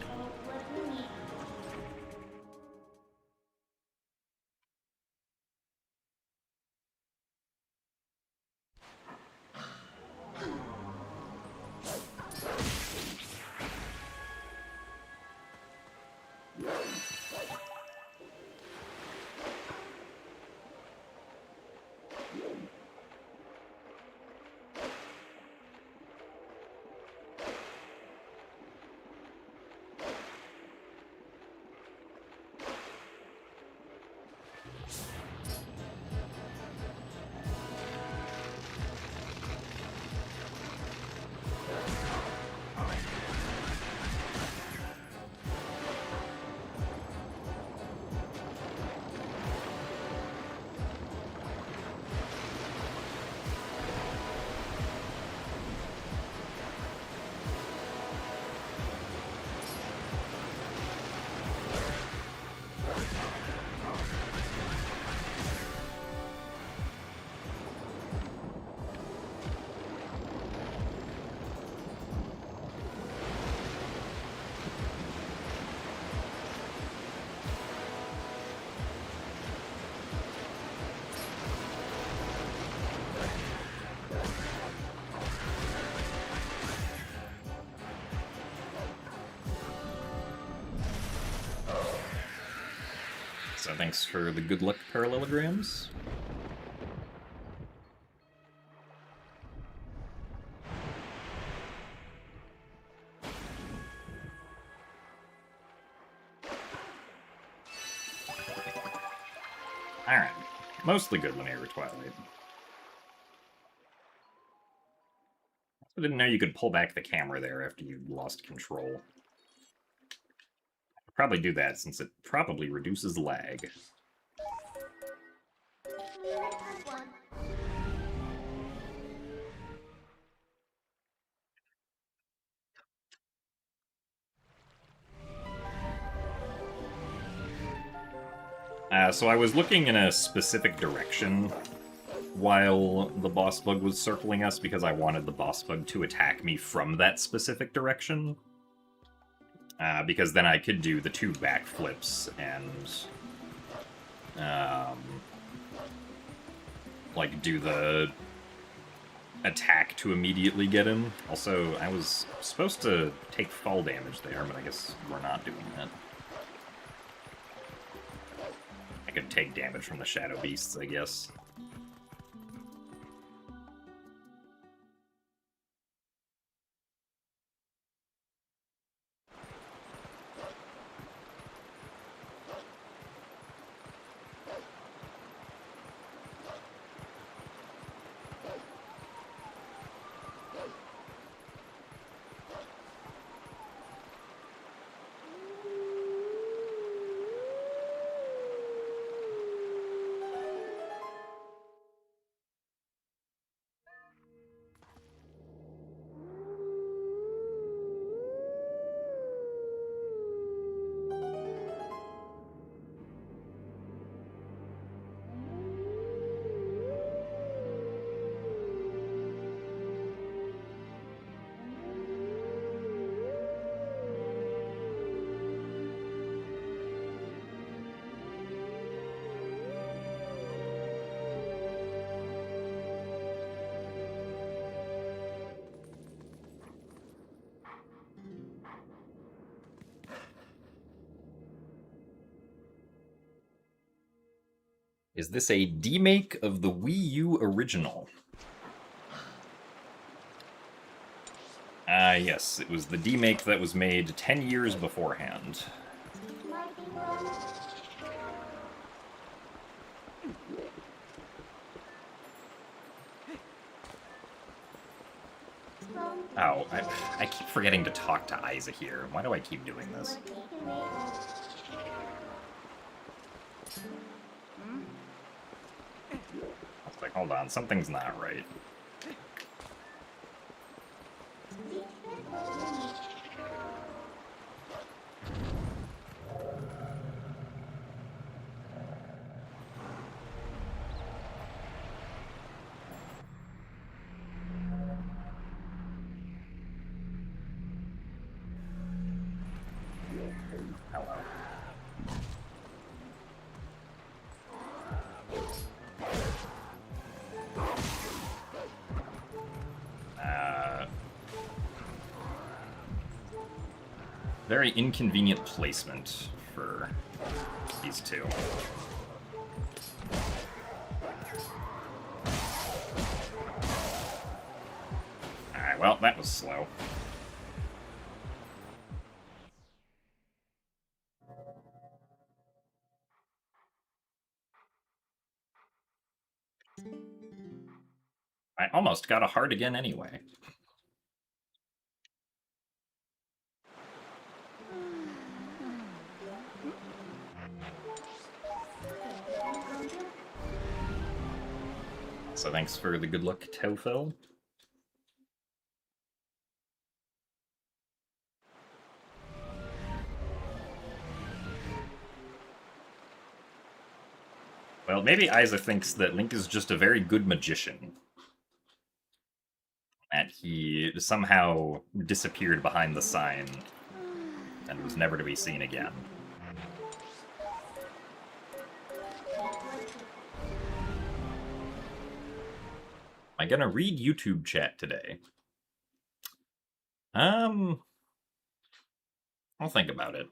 thanks for the good luck parallelograms. Alright. Mostly good linear Twilight. I didn't know you could pull back the camera there after you lost control. I'll probably do that since it probably reduces lag. So I was looking in a specific direction while the boss bug was circling us because I wanted the boss bug to attack me from that specific direction. Because then I could do the 2 backflips and like do the attack to immediately get him. Also, I was supposed to take fall damage there, but I guess we're not doing that. I could take damage from the Shadow Beasts, I guess. Is this a demake of the Wii U original? Yes, it was the demake that was made 10 years beforehand. Oh, I keep forgetting to talk to Isa here. Why do I keep doing this? It's like, hold on, something's not right. Hello. Very inconvenient placement for these two. Alright, well, that was slow. I almost got a heart again anyway. So thanks for the good luck, Tofel. Well, maybe Isa thinks that Link is just a very good magician. That he somehow disappeared behind the sign and was never to be seen again. Am I gonna read YouTube chat today? I'll think about it.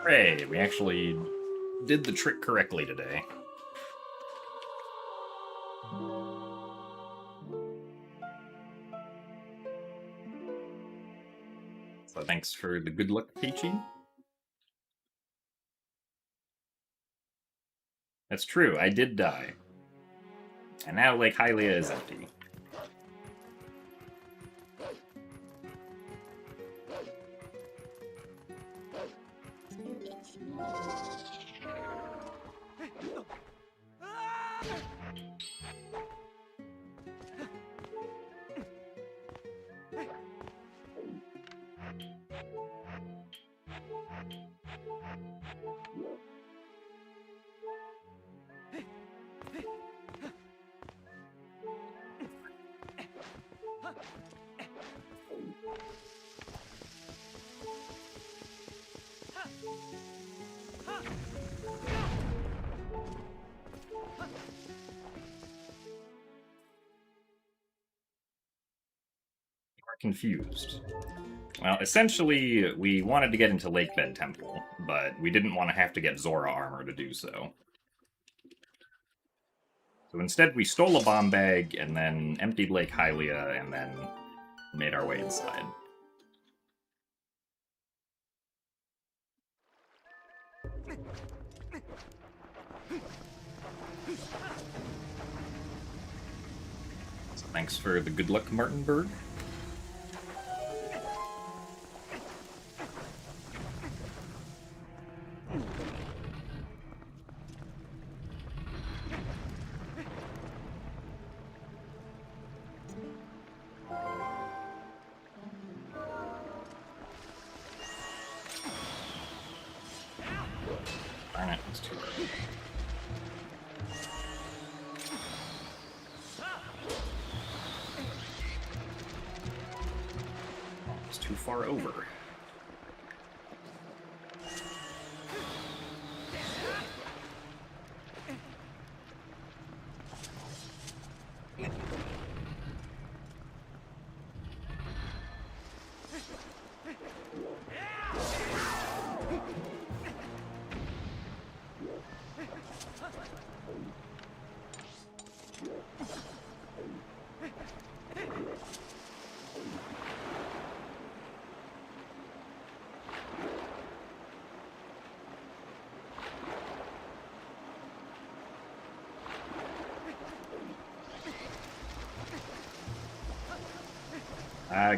Hooray! We actually did the trick correctly today. So thanks for the good luck, Peachy. That's true, I did die. And now Lake Hylia is empty. Confused. Well, essentially, we wanted to get into Lakebed Temple, but we didn't want to have to get Zora armor to do so. So instead, we stole a bomb bag, and then emptied Lake Hylia, and then made our way inside. So thanks for the good luck, Martinberg. Darn it, it's too early. It's too far over.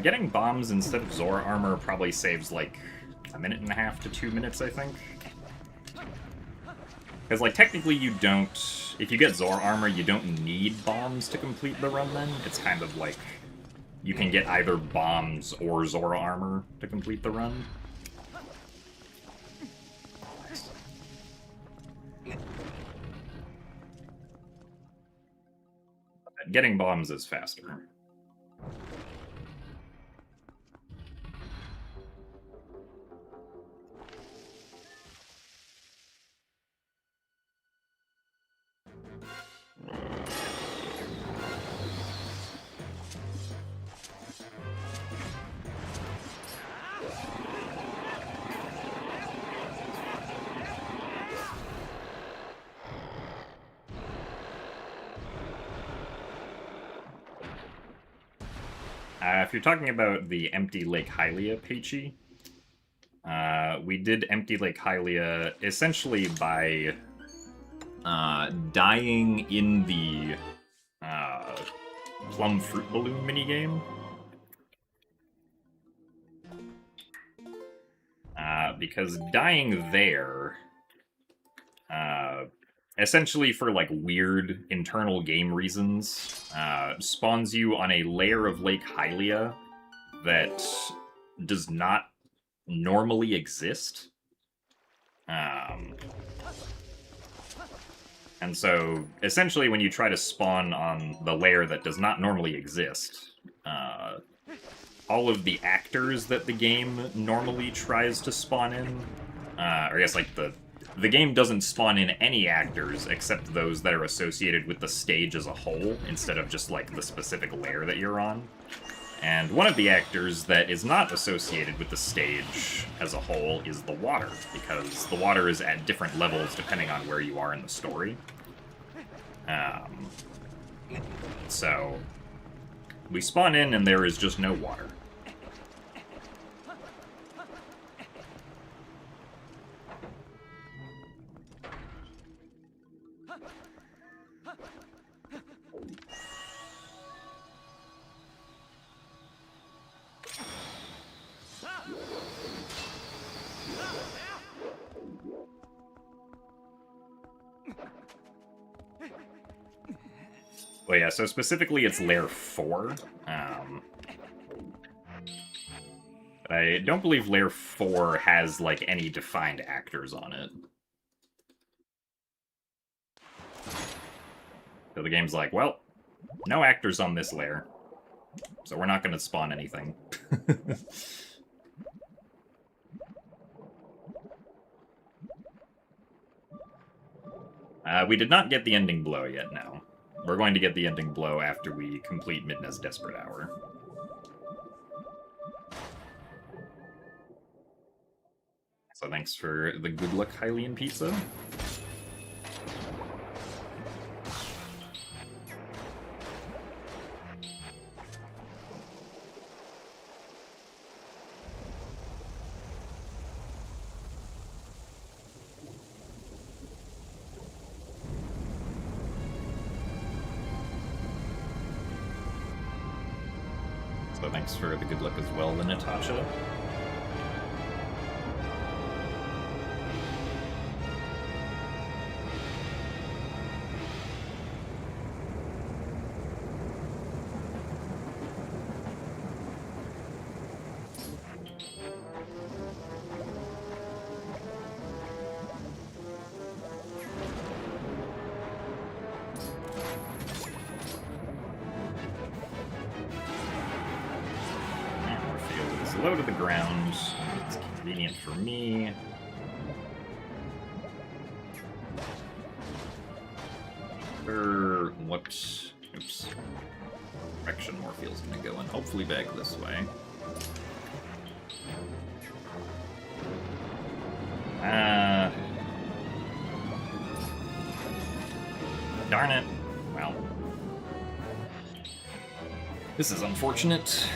Getting bombs instead of Zora armor probably saves like 1.5 to 2 minutes, I think. Because, like, technically you don't... If you get Zora armor, you don't need bombs to complete the run then. It's kind of like you can get either bombs or Zora armor to complete the run. Getting bombs is faster. If you're talking about the empty Lake Hylia, Peachy, we did empty Lake Hylia essentially by dying in the Plum Fruit Balloon minigame. Because dying there, essentially for like weird internal game reasons, spawns you on a layer of Lake Hylia that does not normally exist. And so, essentially, when you try to spawn on the layer that does not normally exist, all of the actors that the game normally tries to spawn in, or I guess, like, the game doesn't spawn in any actors except those that are associated with the stage as a whole, instead of just, like, the specific layer that you're on. And one of the actors that is not associated with the stage as a whole is the water, because the water is at different levels depending on where you are in the story. So we spawn in and there is just no water. Well, yeah, so specifically it's Lair 4. But I don't believe Lair 4 has, like, any defined actors on it. So the game's like, well, no actors on this lair, so we're not going to spawn anything. We did not get the ending blow yet, no. We're going to get the ending blow after we complete Midna's Desperate Hour. So thanks for the good luck Hylian pizza. So thanks for the good luck as well, Natasha. Low to the ground. It's convenient for me. What? Oops. Direction Morpheal's gonna go in. Hopefully back this way. Darn it. Well. This is unfortunate.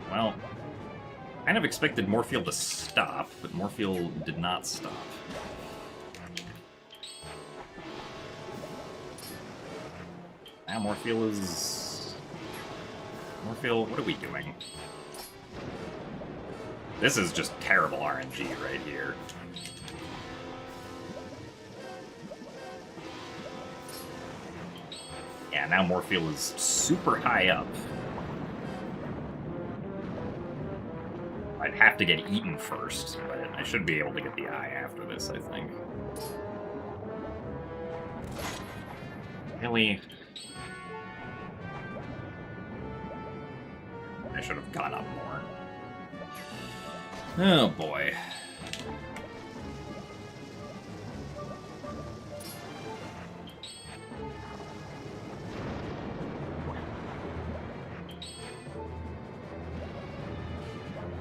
Well, kind of expected Morpheal to stop, but Morpheal did not stop. Now Morpheal is... Morpheal, what are we doing? This is just terrible RNG right here. Yeah, now Morpheal is super high up. I'd have to get eaten first, but I should be able to get the eye after this, I think. Really? I should have gone up more. Oh boy.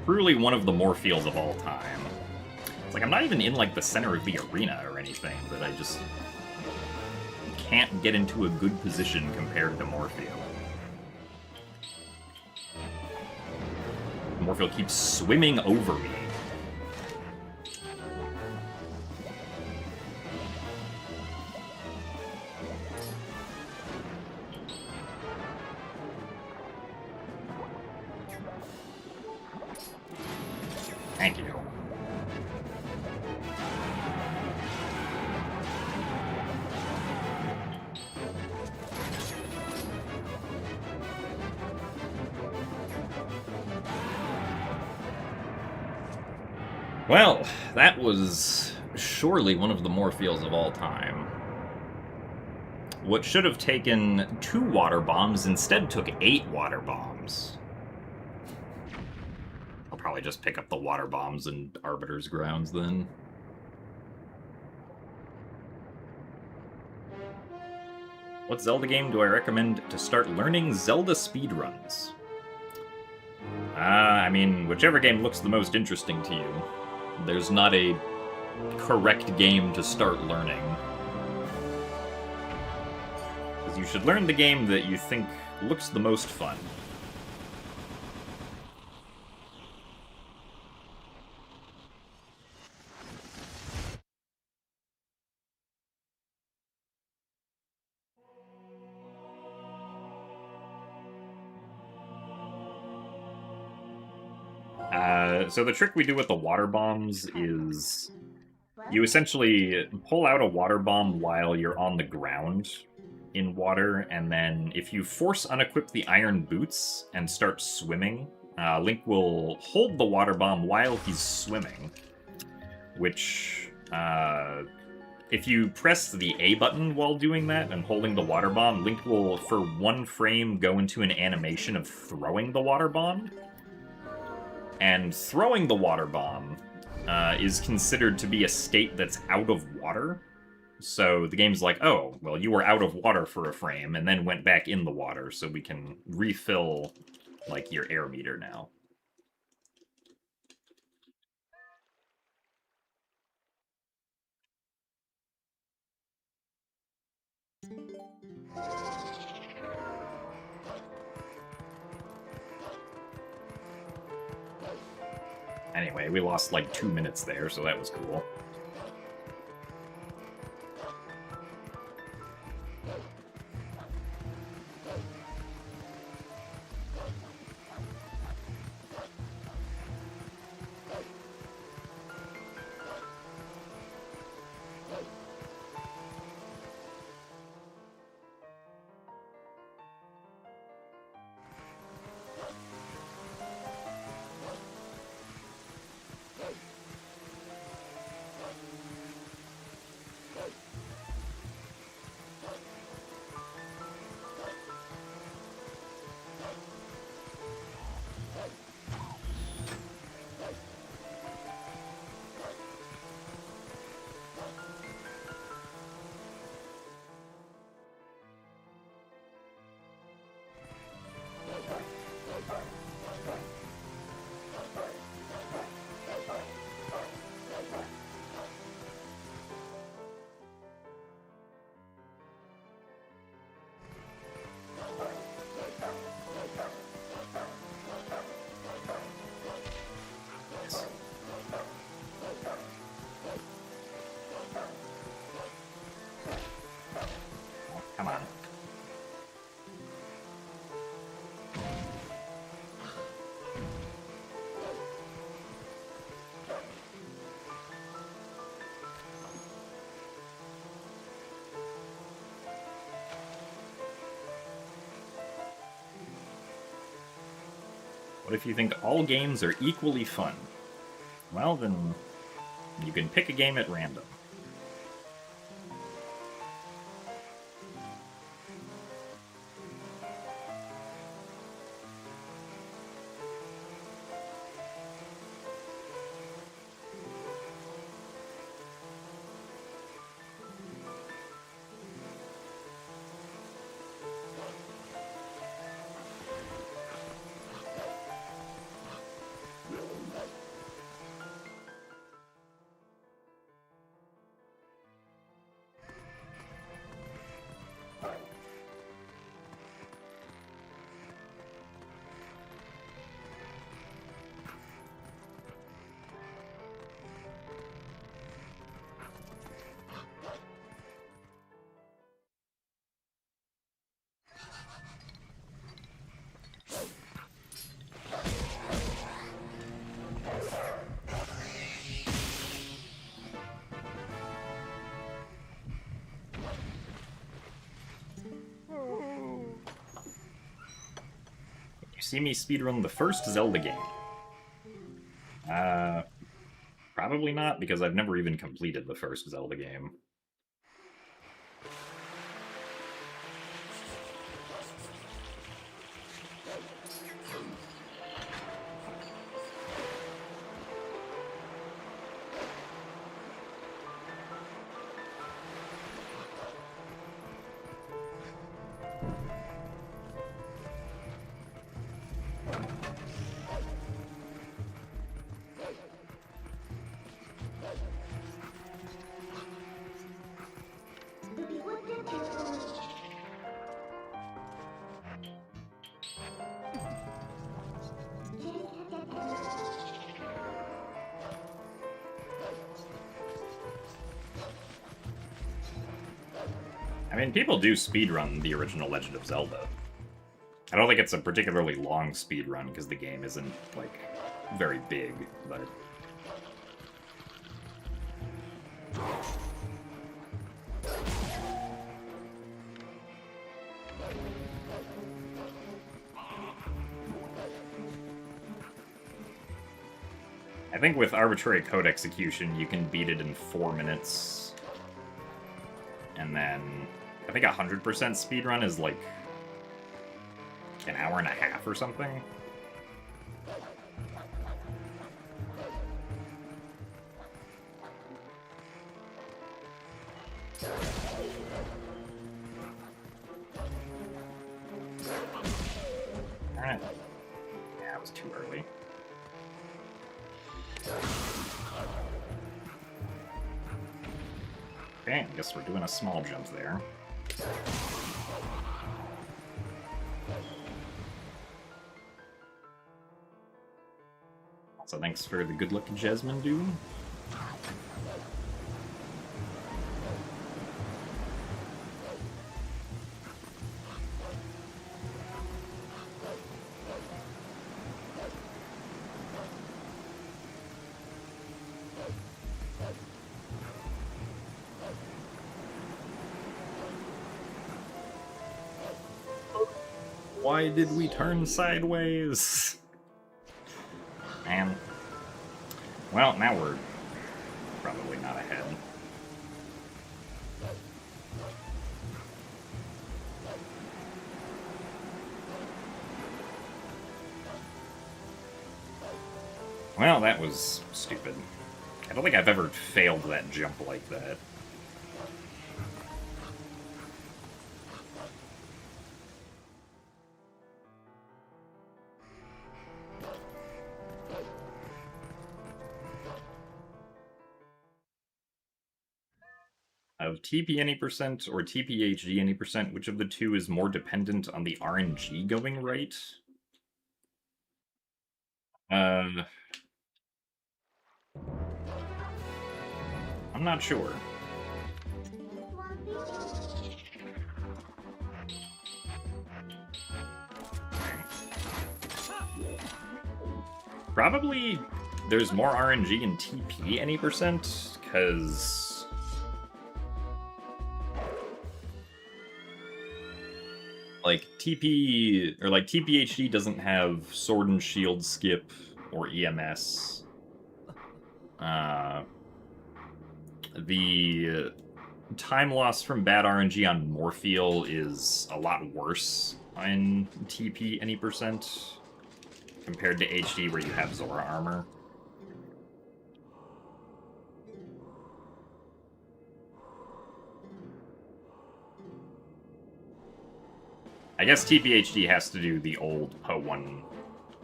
Truly one of the Morpheals of all time. It's like I'm not even in like the center of the arena or anything, but I just can't get into a good position compared to Morpheal. Morpheal keeps swimming over me. Thank you. Well, that was surely one of the Morpheals of all time. What should have taken 2 water bombs instead took 8 water bombs. I'll probably probably just pick up the water bombs and Arbiter's Grounds then. What Zelda game do I recommend to start learning Zelda speedruns? I mean, whichever game looks the most interesting to you. There's not a correct game to start learning. Because you should learn the game that you think looks the most fun. So the trick we do with the water bombs is you essentially pull out a water bomb while you're on the ground in water, and then if you force unequip the iron boots and start swimming, Link will hold the water bomb while he's swimming, which, if you press the A button while doing that and holding the water bomb, Link will, for 1 frame, go into an animation of throwing the water bomb. And throwing the water bomb is considered to be a state that's out of water. So the game's like, oh, well, you were out of water for a frame and then went back in the water, so we can refill, like, your air meter now. Anyway, we lost like 2 minutes there, so that was cool. Come on. What if you think all games are equally fun? Well, then you can pick a game at random. You see me speedrun the first Zelda game? Probably not, because I've never even completed the first Zelda game. I mean, people do speedrun the original Legend of Zelda. I don't think it's a particularly long speedrun because the game isn't, like, very big, but... I think with arbitrary code execution, you can beat it in 4 minutes. And then, I think 100% speedrun is like an hour and a half or something. Alright. Yeah, it was too early. Okay, I guess we're doing a small jump there. So thanks for the good luck, Jasmine, dude. Why did we turn sideways? Man. Well, now we're probably not ahead. Well, that was stupid. I don't think I've ever failed that jump like that. Of TP any percent or TPHD any percent, which of the two is more dependent on the RNG going right? I'm not sure. Probably there's more RNG in TP any percent, because... like, TP, or like, TPHD doesn't have Sword and Shield skip or EMS. The time loss from bad RNG on Morpheal is a lot worse in TP any percent compared to HD where you have Zora armor. I guess TPHD has to do the old Po1,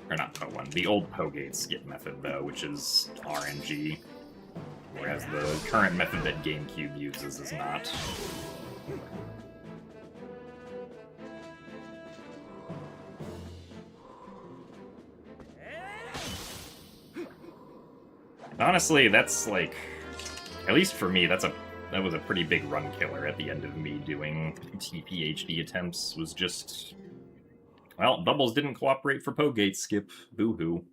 or not Po1, the old Pogate skip method, though, which is RNG, whereas the current method that GameCube uses is not. Honestly, that's like, at least for me, that was a pretty big run killer at the end of me doing TPHD attempts, was just, well, Bubbles didn't cooperate for Pogate skip, boo-hoo.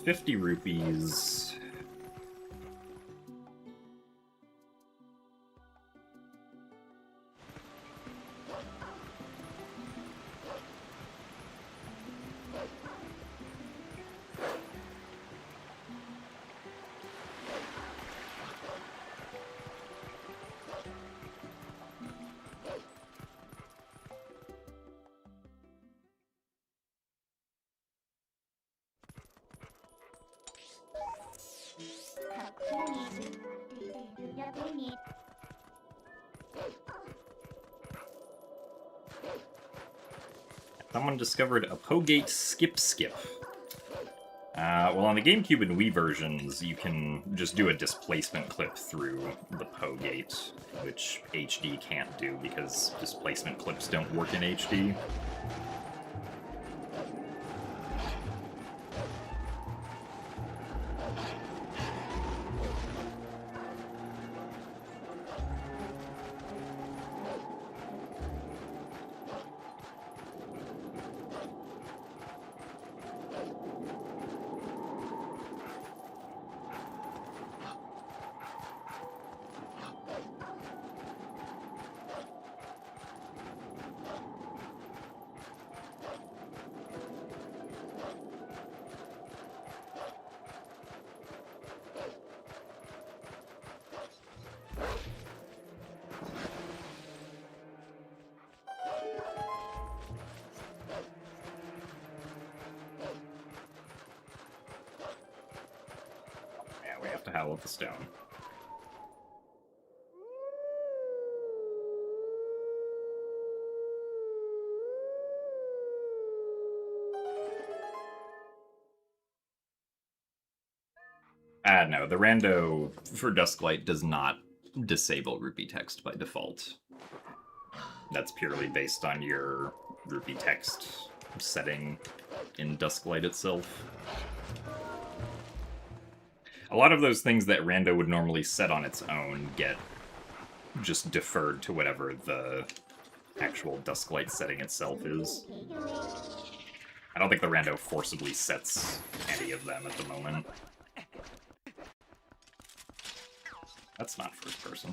$50 rupees. Someone discovered a Pogate Skip. Well, on the GameCube and Wii versions, you can just do a displacement clip through the Pogate, which HD can't do because displacement clips don't work in HD. We have to howl at the stone. No, the rando for Dusklight does not disable rupee text by default. That's purely based on your rupee text setting in Dusklight itself. A lot of those things that rando would normally set on its own get just deferred to whatever the actual Dusklight setting itself is. I don't think the rando forcibly sets any of them at the moment. That's not first person.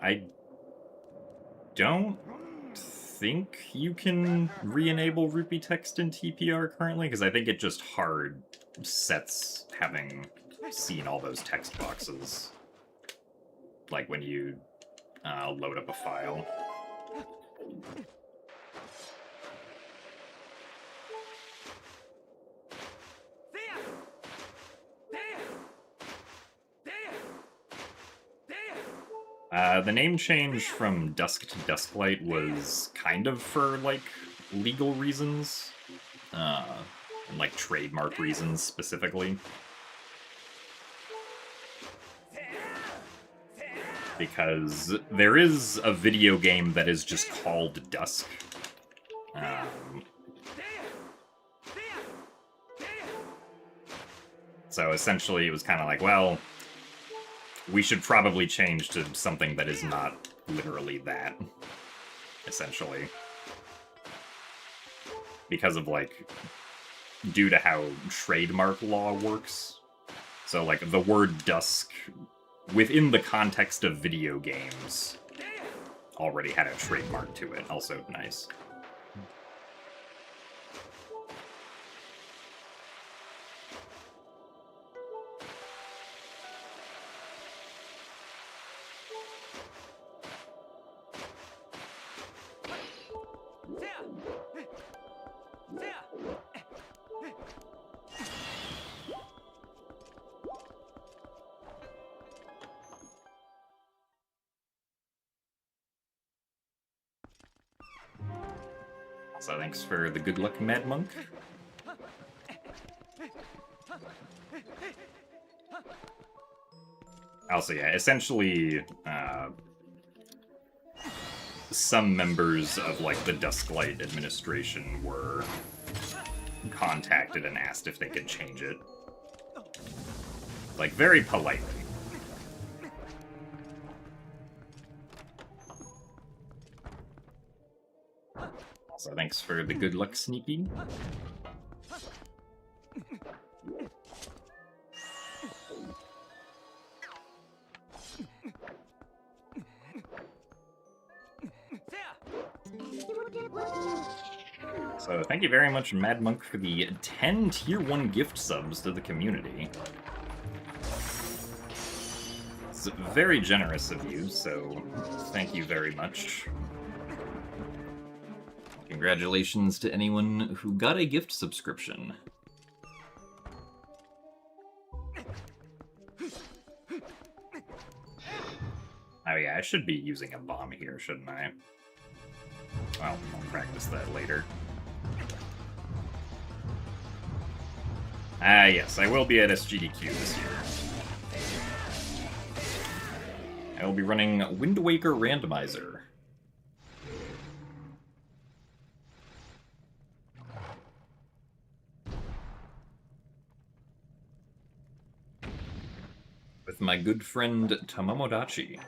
I don't think you can re-enable rupee text in TPR currently, because I think it just hard sets having seen all those text boxes. Like when you load up a file. The name change from Dusk to Dusklight was kind of for, like, legal reasons. And, like, trademark reasons, specifically. Because there is a video game that is just called Dusk. So essentially it was kind of like, well, we should probably change to something that is not literally that, essentially. Because of, like, due to how trademark law works. So, like, the word dusk, within the context of video games, already had a trademark to it. Also nice. So thanks for the good luck, Mad Monk. Also, yeah, essentially, some members of, like, the Dusklight administration were contacted and asked if they could change it. Like, very politely. Also, thanks for the good luck, Sneaky. So thank you very much, Mad Monk, for the 10 Tier 1 gift subs to the community. It's very generous of you, so thank you very much. Congratulations to anyone who got a gift subscription. Oh yeah, I should be using a bomb here, shouldn't I? Well, I'll practice that later. Ah, yes, I will be at SGDQ this year. I will be running Wind Waker Randomizer. With my good friend Tamamodachi.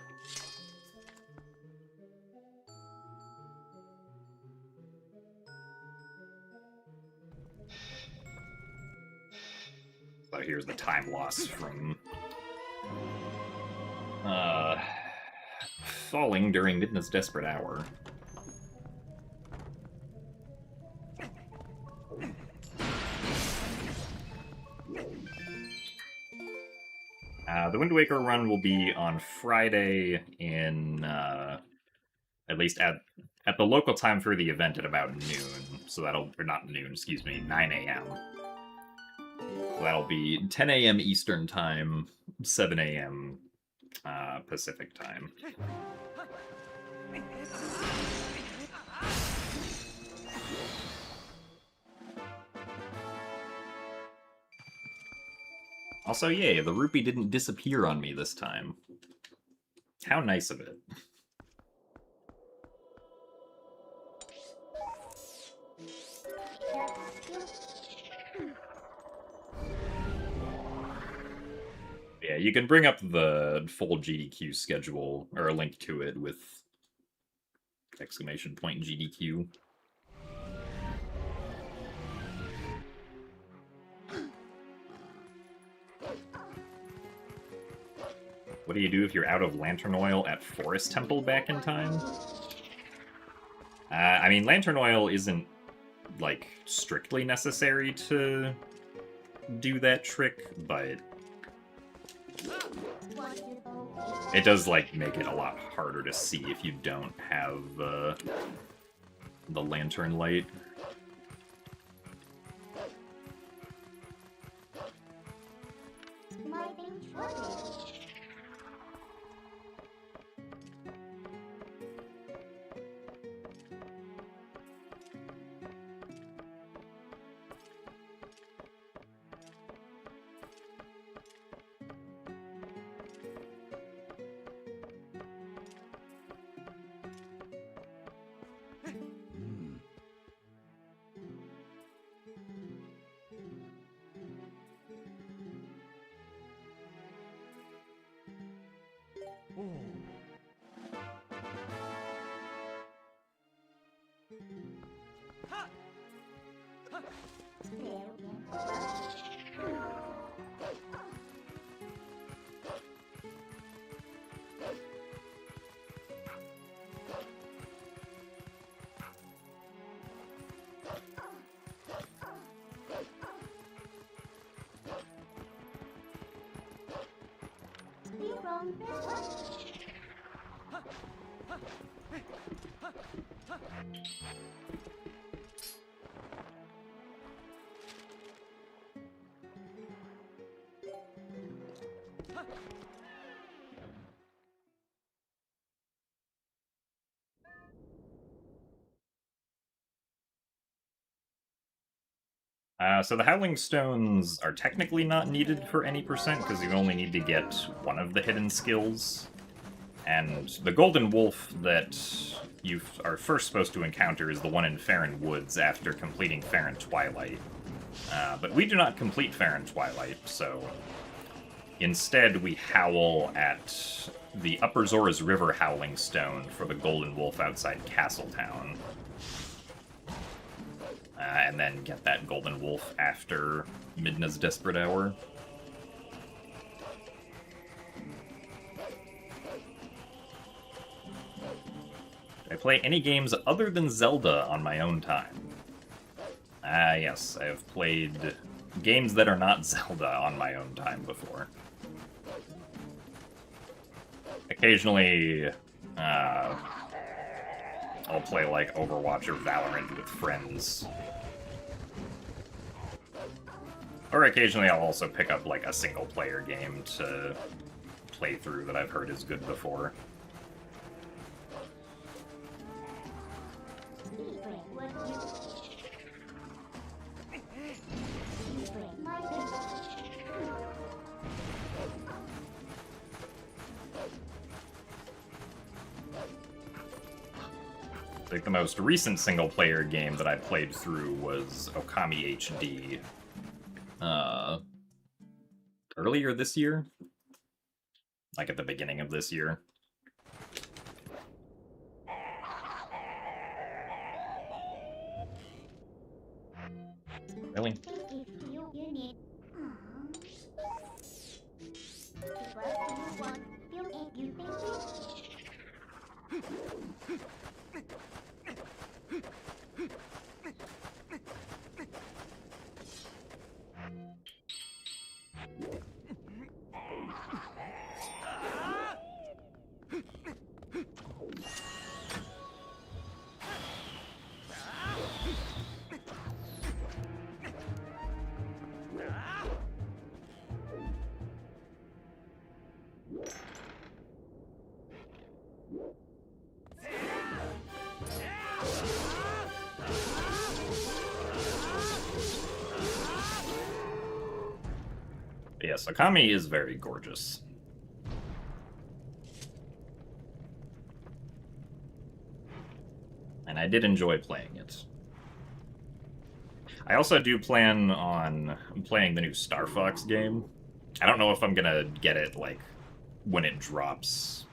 So here's the time loss from falling during Midna's Desperate Hour. The Wind Waker run will be on Friday in, at least at the local time for the event at about noon. So that'll, or not noon, excuse me, 9 a.m. So that'll be 10 a.m. Eastern Time, 7 a.m. Pacific Time. Also, yay, the rupee didn't disappear on me this time. How nice of it. Yeah, you can bring up the full GDQ schedule, or a link to it with exclamation point GDQ. What do you do if you're out of lantern oil at Forest Temple back in time? I mean, lantern oil isn't, like, strictly necessary to do that trick, but it does, like, make it a lot harder to see if you don't have the lantern light. So the Howling Stones are technically not needed for any percent, because you only need to get one of the hidden skills. And the Golden Wolf that you are first supposed to encounter is the one in Farron Woods after completing Farron Twilight. But we do not complete Farron Twilight, so instead we howl at the Upper Zora's River Howling Stone for the Golden Wolf outside Castletown. and then get that Golden Wolf after Midna's Desperate Hour. I play any games other than Zelda on my own time. Yes, I have played games that are not Zelda on my own time before. Occasionally, I'll play like Overwatch or Valorant with friends. Or occasionally I'll also pick up like a single-player game to play through that I've heard is good before. Like the most recent single-player game that I played through was Okami HD. Earlier this year? Like at the beginning of this year. Really? Yes, Okami is very gorgeous. And I did enjoy playing it. I also do plan on playing the new Star Fox game. I don't know if I'm gonna get it, like, when it drops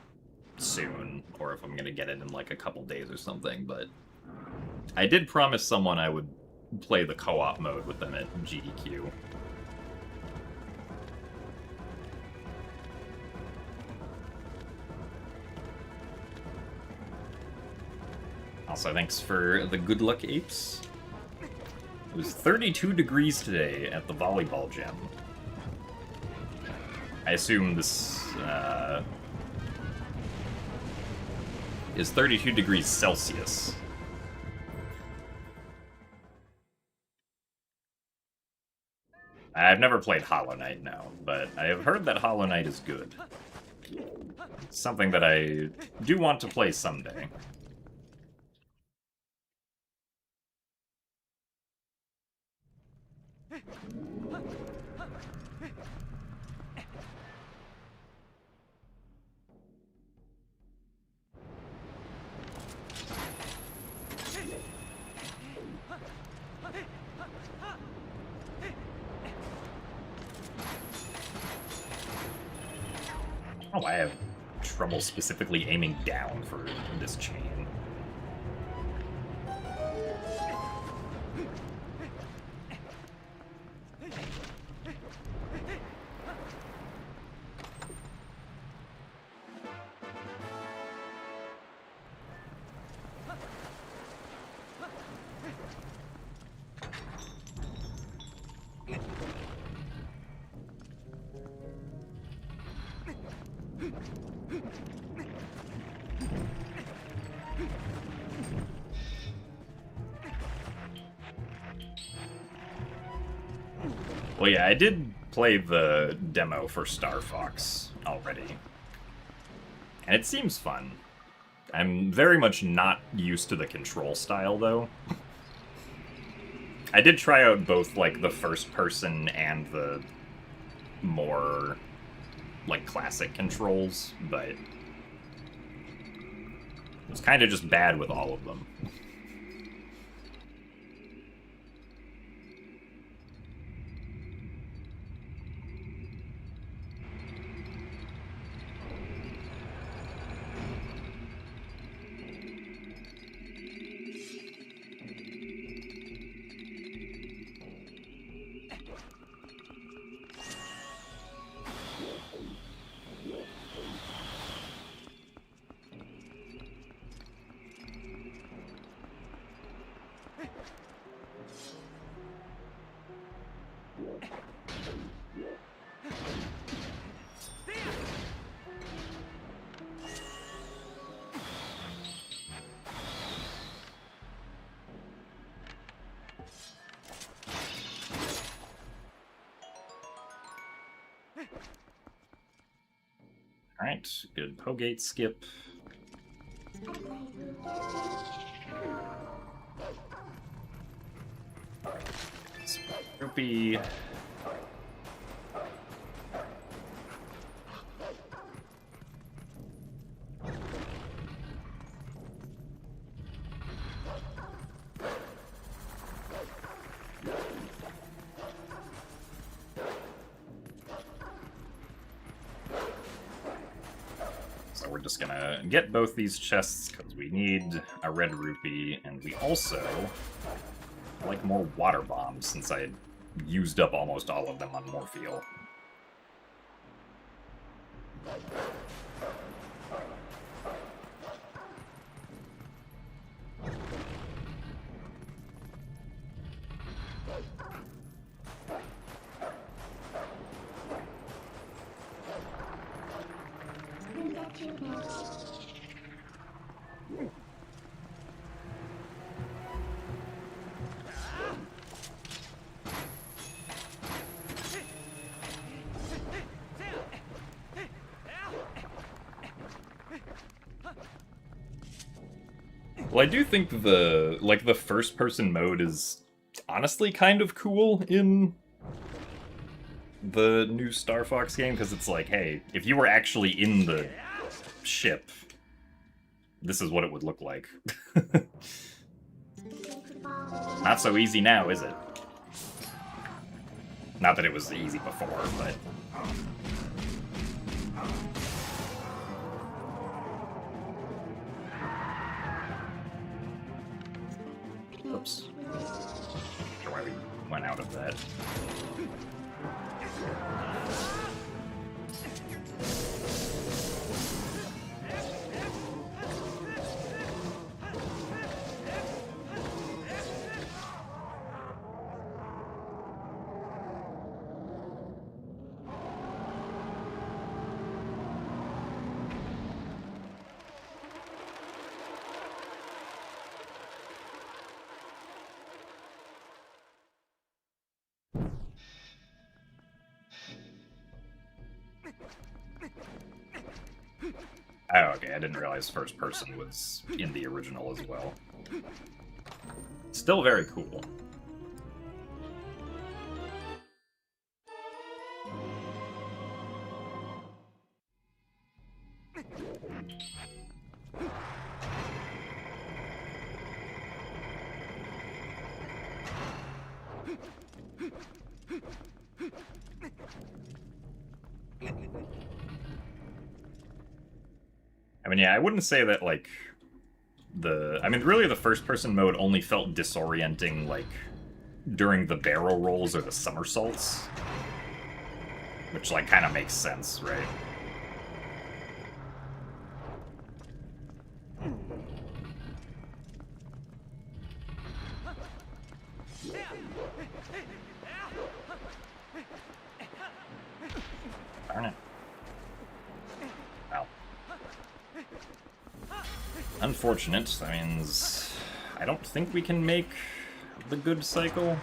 soon, or if I'm gonna get it in, like, a couple days or something, but I did promise someone I would play the co-op mode with them at GDQ. Also, thanks for the good luck apes. It was 32 degrees today at the volleyball gym. I assume this is 32 degrees Celsius. I've never played Hollow Knight now, but I have heard that Hollow Knight is good. It's something that I do want to play someday. Oh, I have trouble specifically aiming down for this chain. Well, yeah, I did play the demo for Star Fox already. And it seems fun. I'm very much not used to the control style, though. I did try out both, like, the first person and the more, like, classic controls, but it was kind of just bad with all of them. Alright, good Pogate skip. Rupee. So we're just gonna get both these chests because we need a red rupee, and we also like more water bombs since I used up almost all of them on Morpheal. Well, I do think the first person mode is honestly kind of cool in the new Star Fox game, because it's like, hey, if you were actually in the ship, this is what it would look like. Not so easy now, is it? Not that it was easy before, but... Oops. Not sure why we went out of that. Oh, okay, I didn't realize first person was in the original as well. Still very cool. I mean, yeah, I wouldn't say that, like, I mean, really the first-person mode only felt disorienting, like, during the barrel rolls or the somersaults. Which, like, kind of makes sense, right? Darn it. Well. Unfortunate. That means I don't think we can make the good cycle.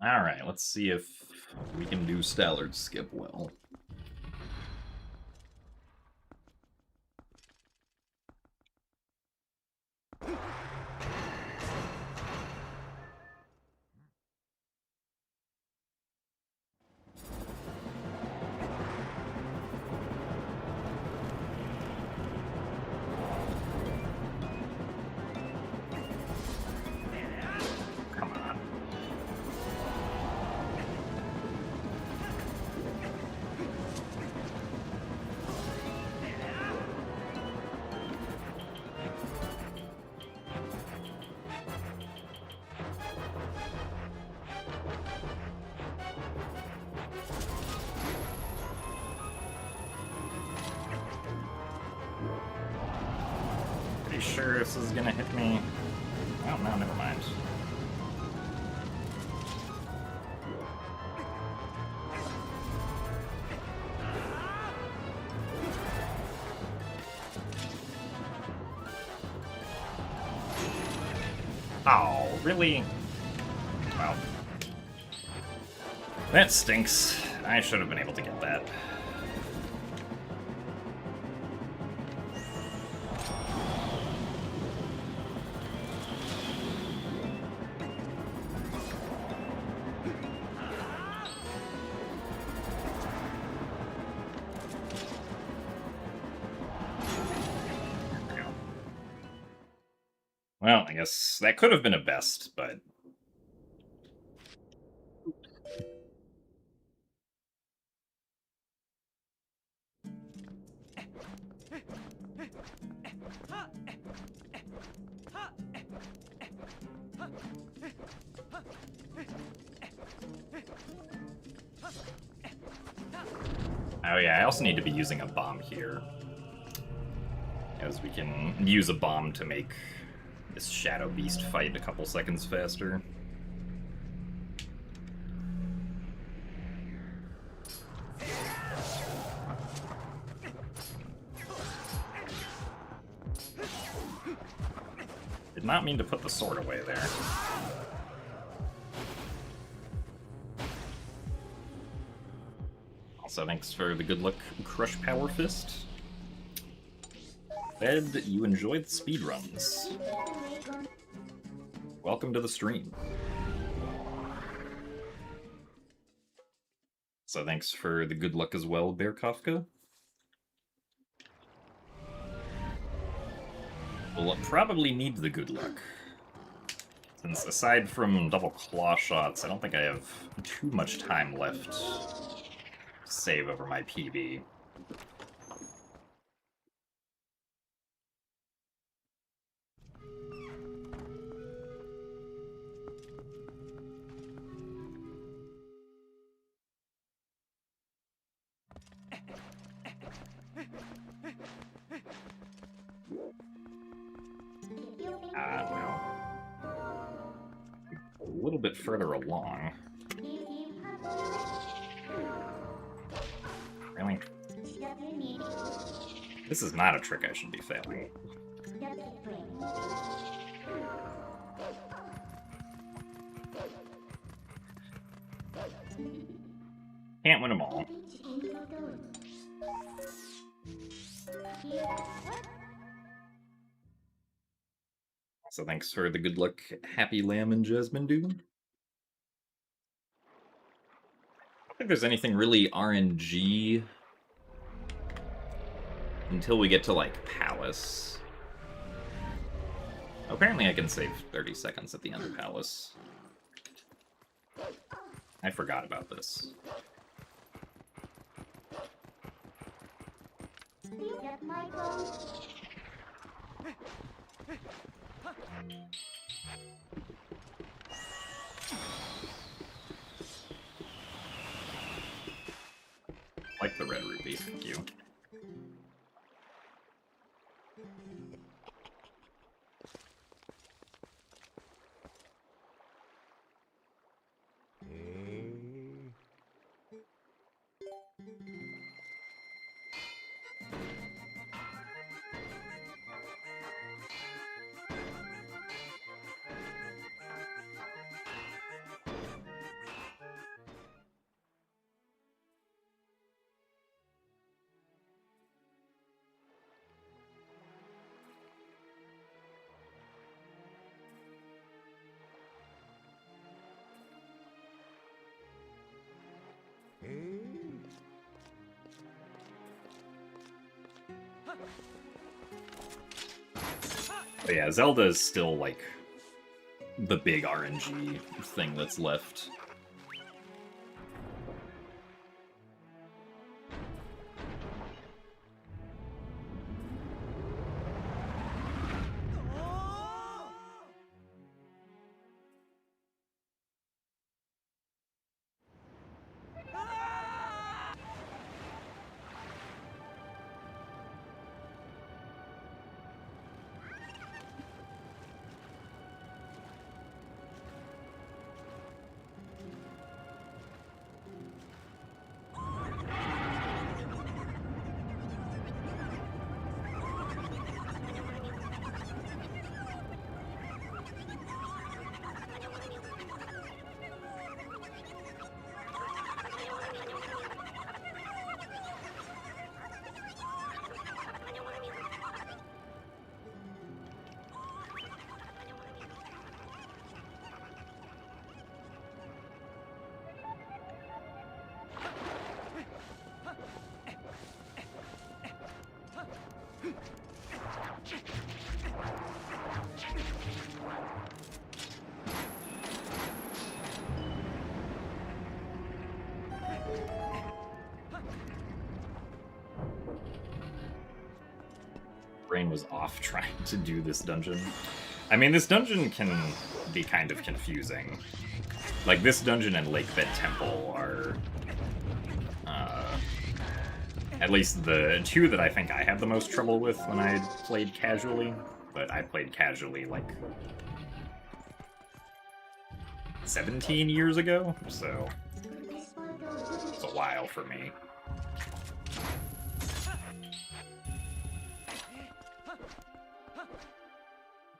Alright, let's see if we can do Stallard skip well. Come on. Pretty sure this is gonna hit me. Oh, no, never mind. Oh, really? Well, that stinks. I should have been able to get that. Well, I guess that could have been a best, but... Oh yeah, I also need to be using a bomb here. As we can use a bomb to make this Shadow Beast fight a couple seconds faster. Did not mean to put the sword away there. Also, thanks for the good luck, Crush Power Fist. Glad you enjoyed the speedruns. Welcome to the stream. So thanks for the good luck as well, Bear Kafka. We'll probably need the good luck. Since aside from double claw shots, I don't think I have too much time left to save over my PB. Well, a little bit further along. Really? This is not a trick I should be failing. Can't win them all. So thanks for the good luck, Happy Lamb and Jasmine Dew. I don't think there's anything really RNG until we get to, like, Palace. Apparently I can save 30 seconds at the end of Palace. I forgot about this. red rupee, thank you. But yeah, Zelda is still, like, the big RNG thing that's left. Brain was off trying to do this dungeon. I mean, this dungeon can be kind of confusing. Like, this dungeon and Lakebed Temple are... at least the two that I think I had the most trouble with when I played casually. But I played casually, like, 17 years ago, so it's a while for me.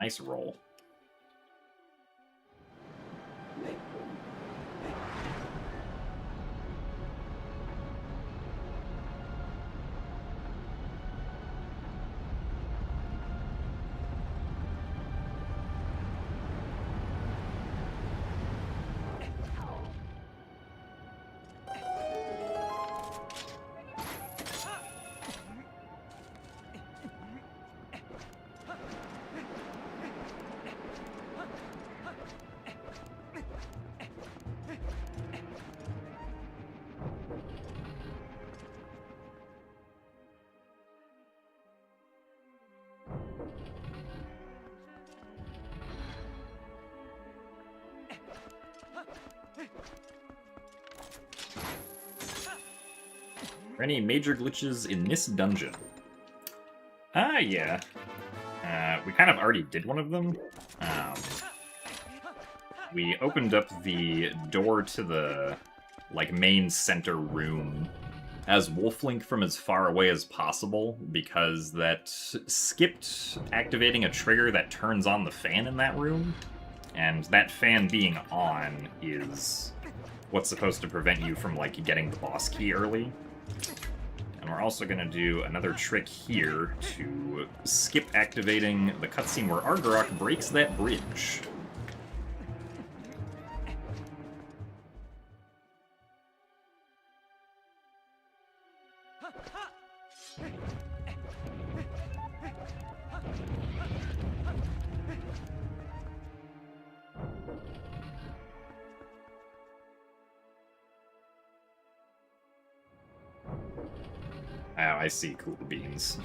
Nice roll. Are any major glitches in this dungeon? Yeah. We kind of already did one of them. We opened up the door to the, like, main center room as Wolflink from as far away as possible, because that skipped activating a trigger that turns on the fan in that room, and that fan being on is what's supposed to prevent you from, like, getting the boss key early. And we're also going to do another trick here to skip activating the cutscene where Argarok breaks that bridge. Oh, I see. Cool beans.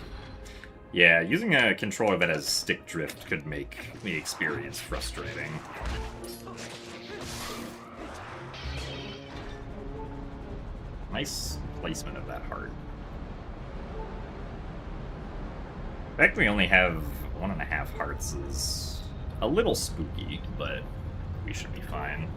Yeah, using a controller that has stick drift could make the experience frustrating. Nice placement of that heart. The fact we only have 1.5 hearts is a little spooky, but we should be fine.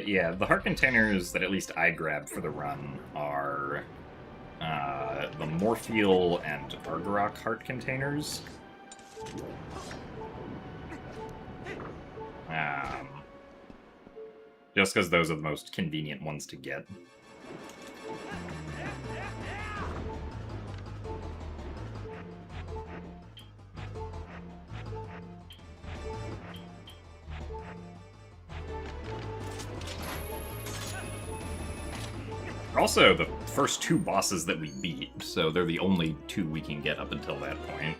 Yeah, the heart containers that at least I grabbed for the run are the Morpheal and Argarok heart containers. Just because those are the most convenient ones to get. Also, the first 2 bosses that we beat, so they're the only 2 we can get up until that point.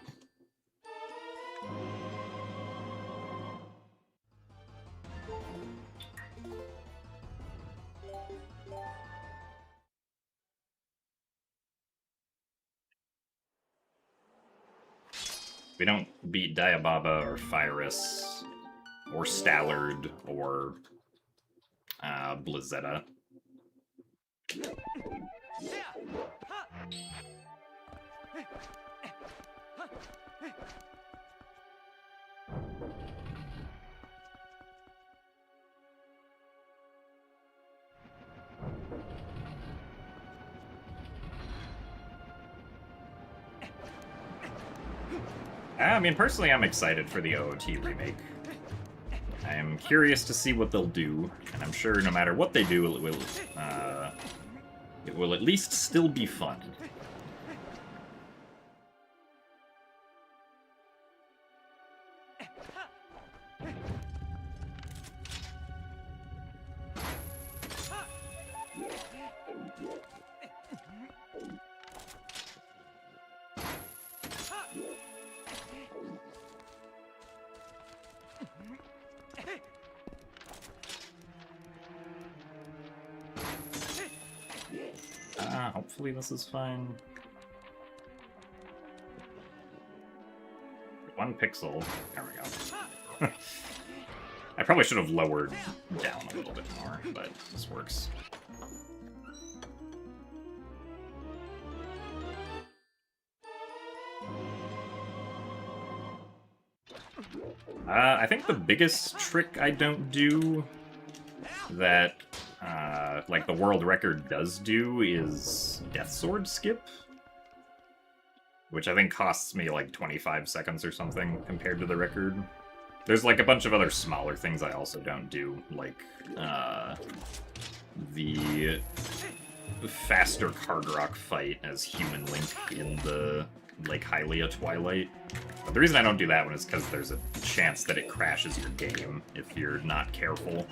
We don't beat Diababa or Phyrus or Stallard or Blizzetta. I mean, personally, I'm excited for the OOT remake. I am curious to see what they'll do, and I'm sure no matter what they do, it will at least still be fun. Hopefully this is fine. 1 pixel. There we go. I probably should have lowered down a little bit more, but this works. I think the biggest trick I don't do that like the world record does do is Death Sword skip, which I think costs me like 25 seconds or something compared to the record. There's like a bunch of other smaller things I also don't do, like the faster Cargarok fight as Human Link in the Lake Hylia Twilight. But the reason I don't do that one is because there's a chance that it crashes your game if you're not careful.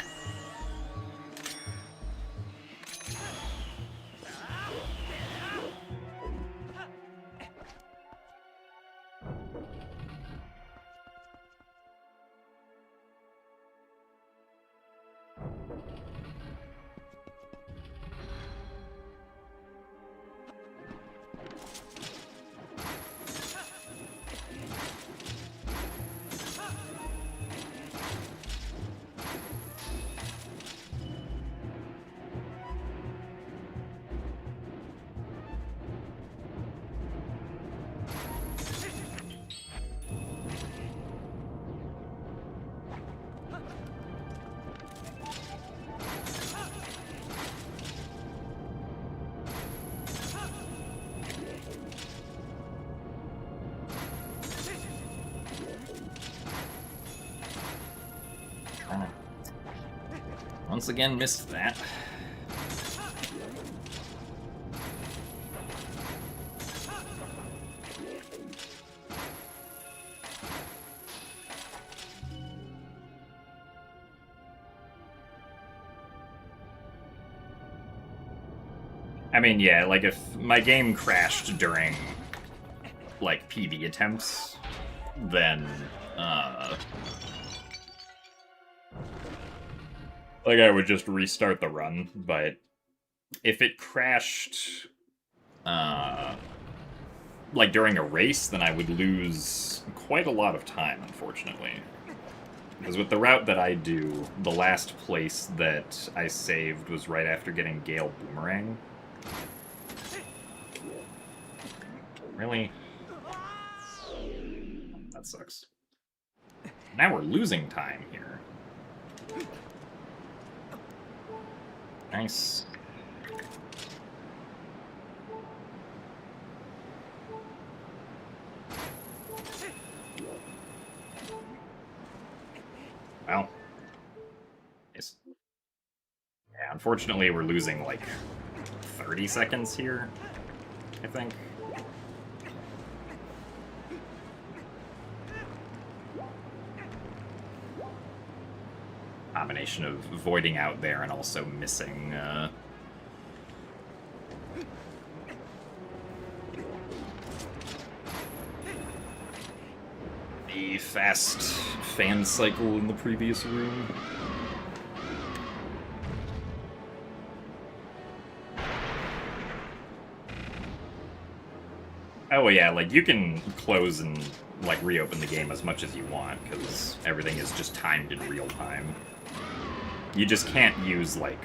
Once again, missed that. I mean, yeah, like, if my game crashed during, like, PB attempts, then, like, I would just restart the run, but if it crashed, like, during a race, then I would lose quite a lot of time, unfortunately. Because with the route that I do, the last place that I saved was right after getting Gale Boomerang. Really? That sucks. Now we're losing time here. Nice. Well. Nice. Yeah, unfortunately we're losing like 30 seconds here, I think. Combination of voiding out there and also missing the fast fan cycle in the previous room. Oh yeah, like you can close and like reopen the game as much as you want because everything is just timed in real time. You just can't use, like,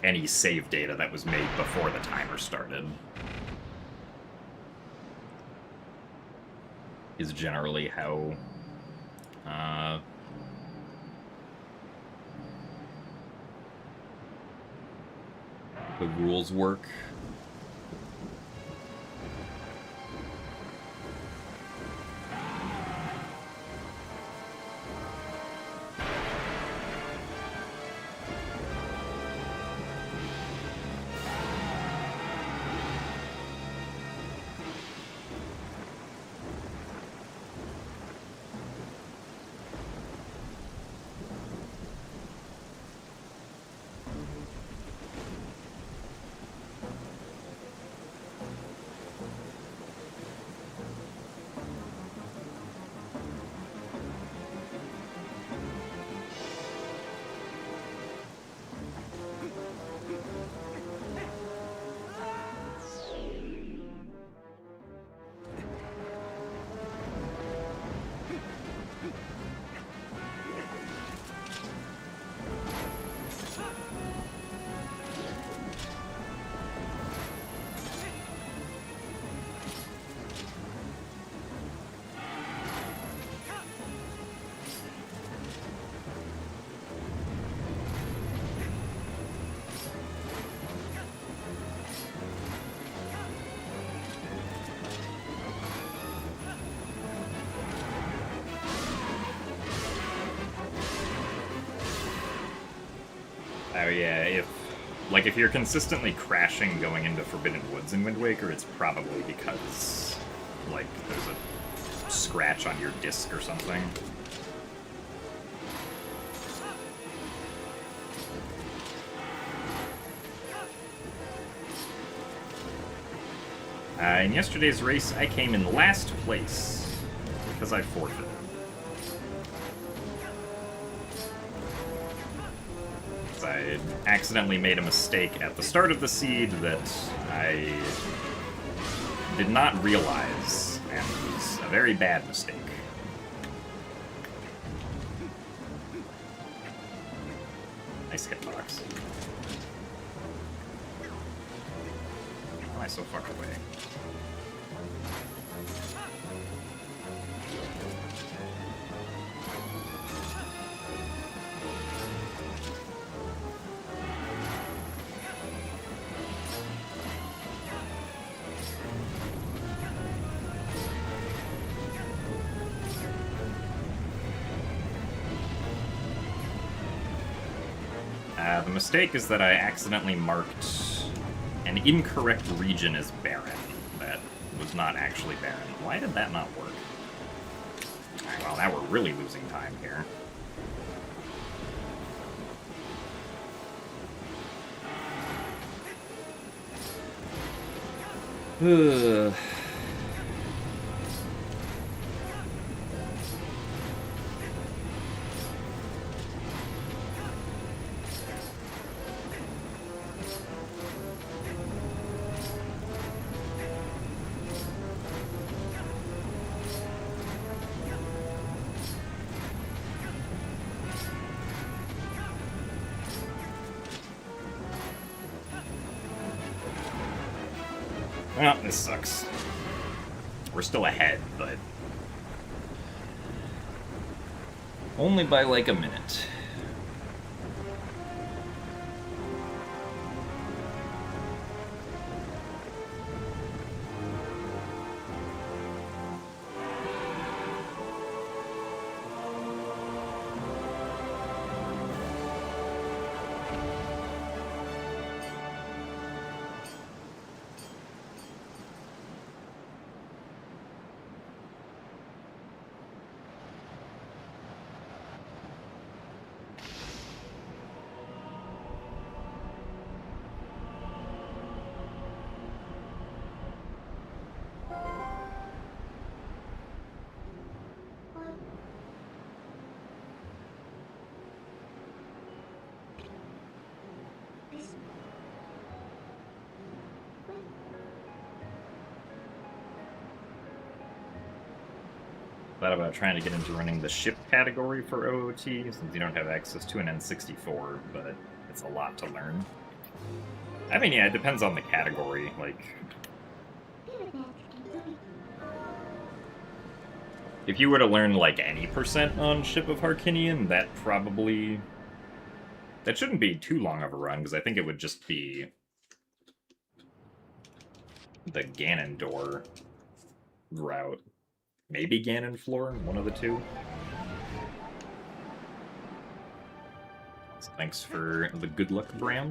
any save data that was made before the timer started. Is generally how the rules work. Oh yeah, if you're consistently crashing going into Forbidden Woods in Wind Waker, it's probably because, like, there's a scratch on your disc or something. In yesterday's race, I came in last place because I forfeited. I accidentally made a mistake at the start of the seed that I did not realize, and it was a very bad mistake. Nice hitbox. Why am I so far away? The mistake is that I accidentally marked an incorrect region as barren. That was not actually barren. Why did that not work? Alright, well, now we're really losing time here. Ugh. Well, this sucks. We're still ahead, but... Only by like a minute. Thought about trying to get into running the ship category for OOT, since you don't have access to an N64, but it's a lot to learn. I mean, yeah, it depends on the category, like... If you were to learn, like, any percent on Ship of Harkinian, that probably... That shouldn't be too long of a run, because I think it would just be... the Ganondorf route. Maybe Ganon Floor, one of the two. So thanks for the good luck, Bram.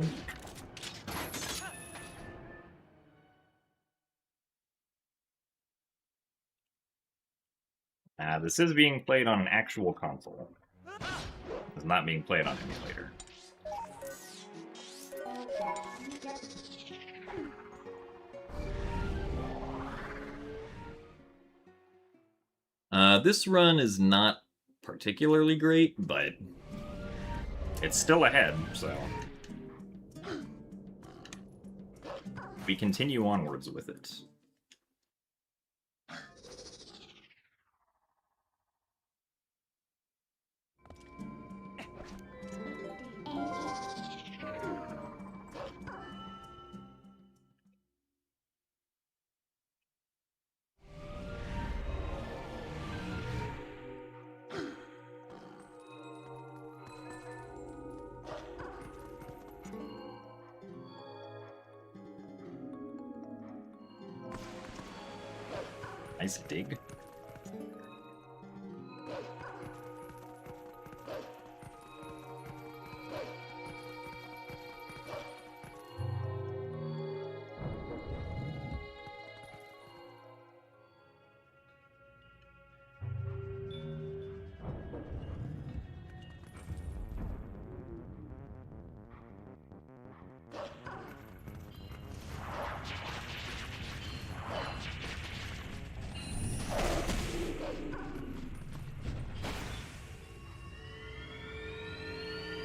This is being played on an actual console. It's not being played on emulator. This run is not particularly great, but it's still ahead, so we continue onwards with it. Nice dig.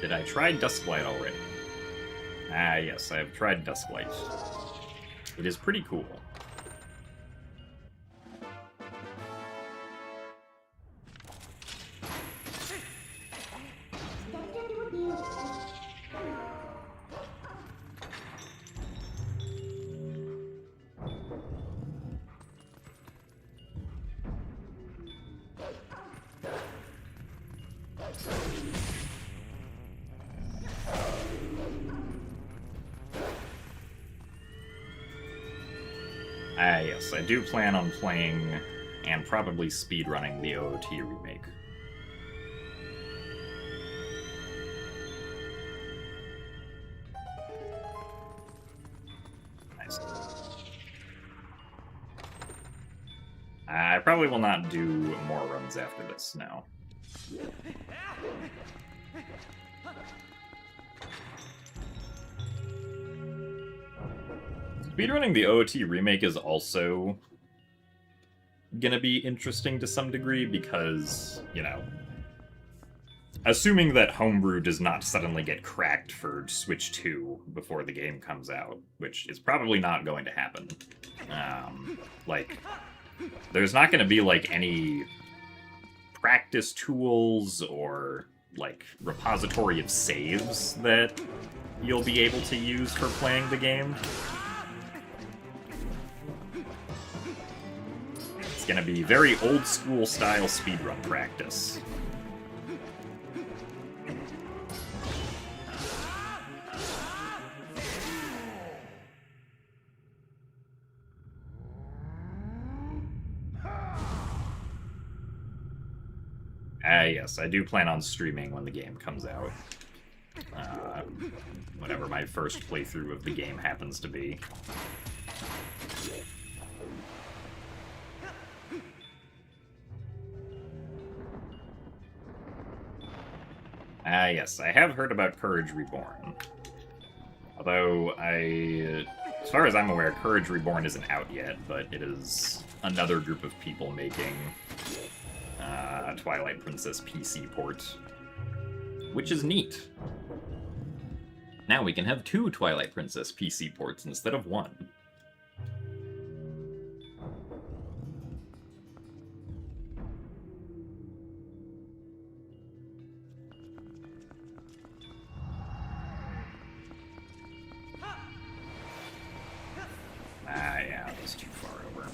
Did I try Dusklight already? Ah, yes, I have tried Dusklight. It is pretty cool. Ah, yes, I do plan on playing and probably speedrunning the OOT remake. probably will not do more runs after this now. Speedrunning the OOT remake is also gonna be interesting to some degree because, you know, assuming that Homebrew does not suddenly get cracked for Switch 2 before the game comes out, which is probably not going to happen. Like, there's not going to be, like, any practice tools or, like, repository of saves that you'll be able to use for playing the game. It's going to be very old-school style speedrun practice. Yes, I do plan on streaming when the game comes out. Whatever my first playthrough of the game happens to be. Yes, I have heard about Courage Reborn. Although, as far as I'm aware, Courage Reborn isn't out yet, but it is another group of people making Twilight Princess PC port, which is neat. Now we can have 2 Twilight Princess PC ports instead of 1. Yeah, that was too far over.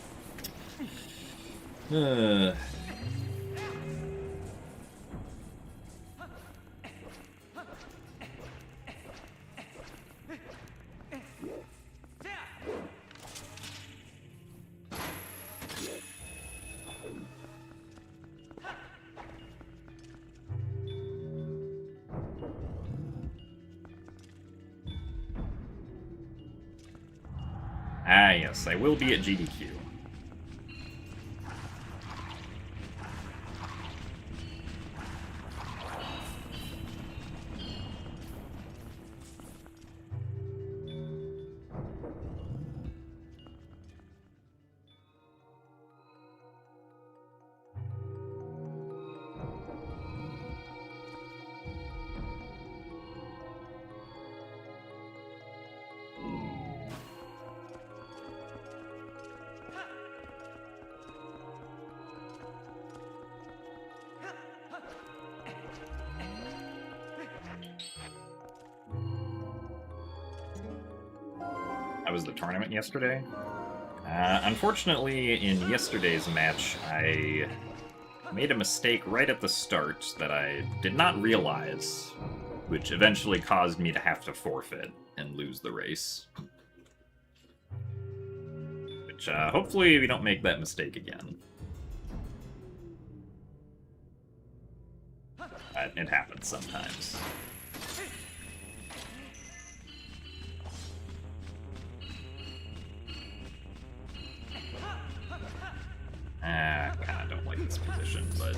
Yes, I will be at GDQ. How was the tournament yesterday? Unfortunately, in yesterday's match, I made a mistake right at the start that I did not realize, which eventually caused me to have to forfeit and lose the race. Which, hopefully we don't make that mistake again. But it happens sometimes. I kinda don't like this position, but...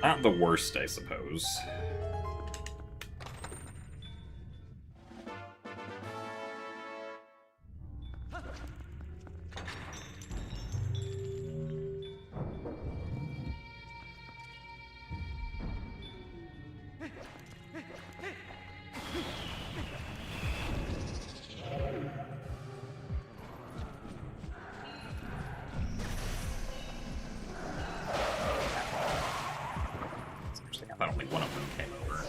not the worst, I suppose. I thought only one of them came over.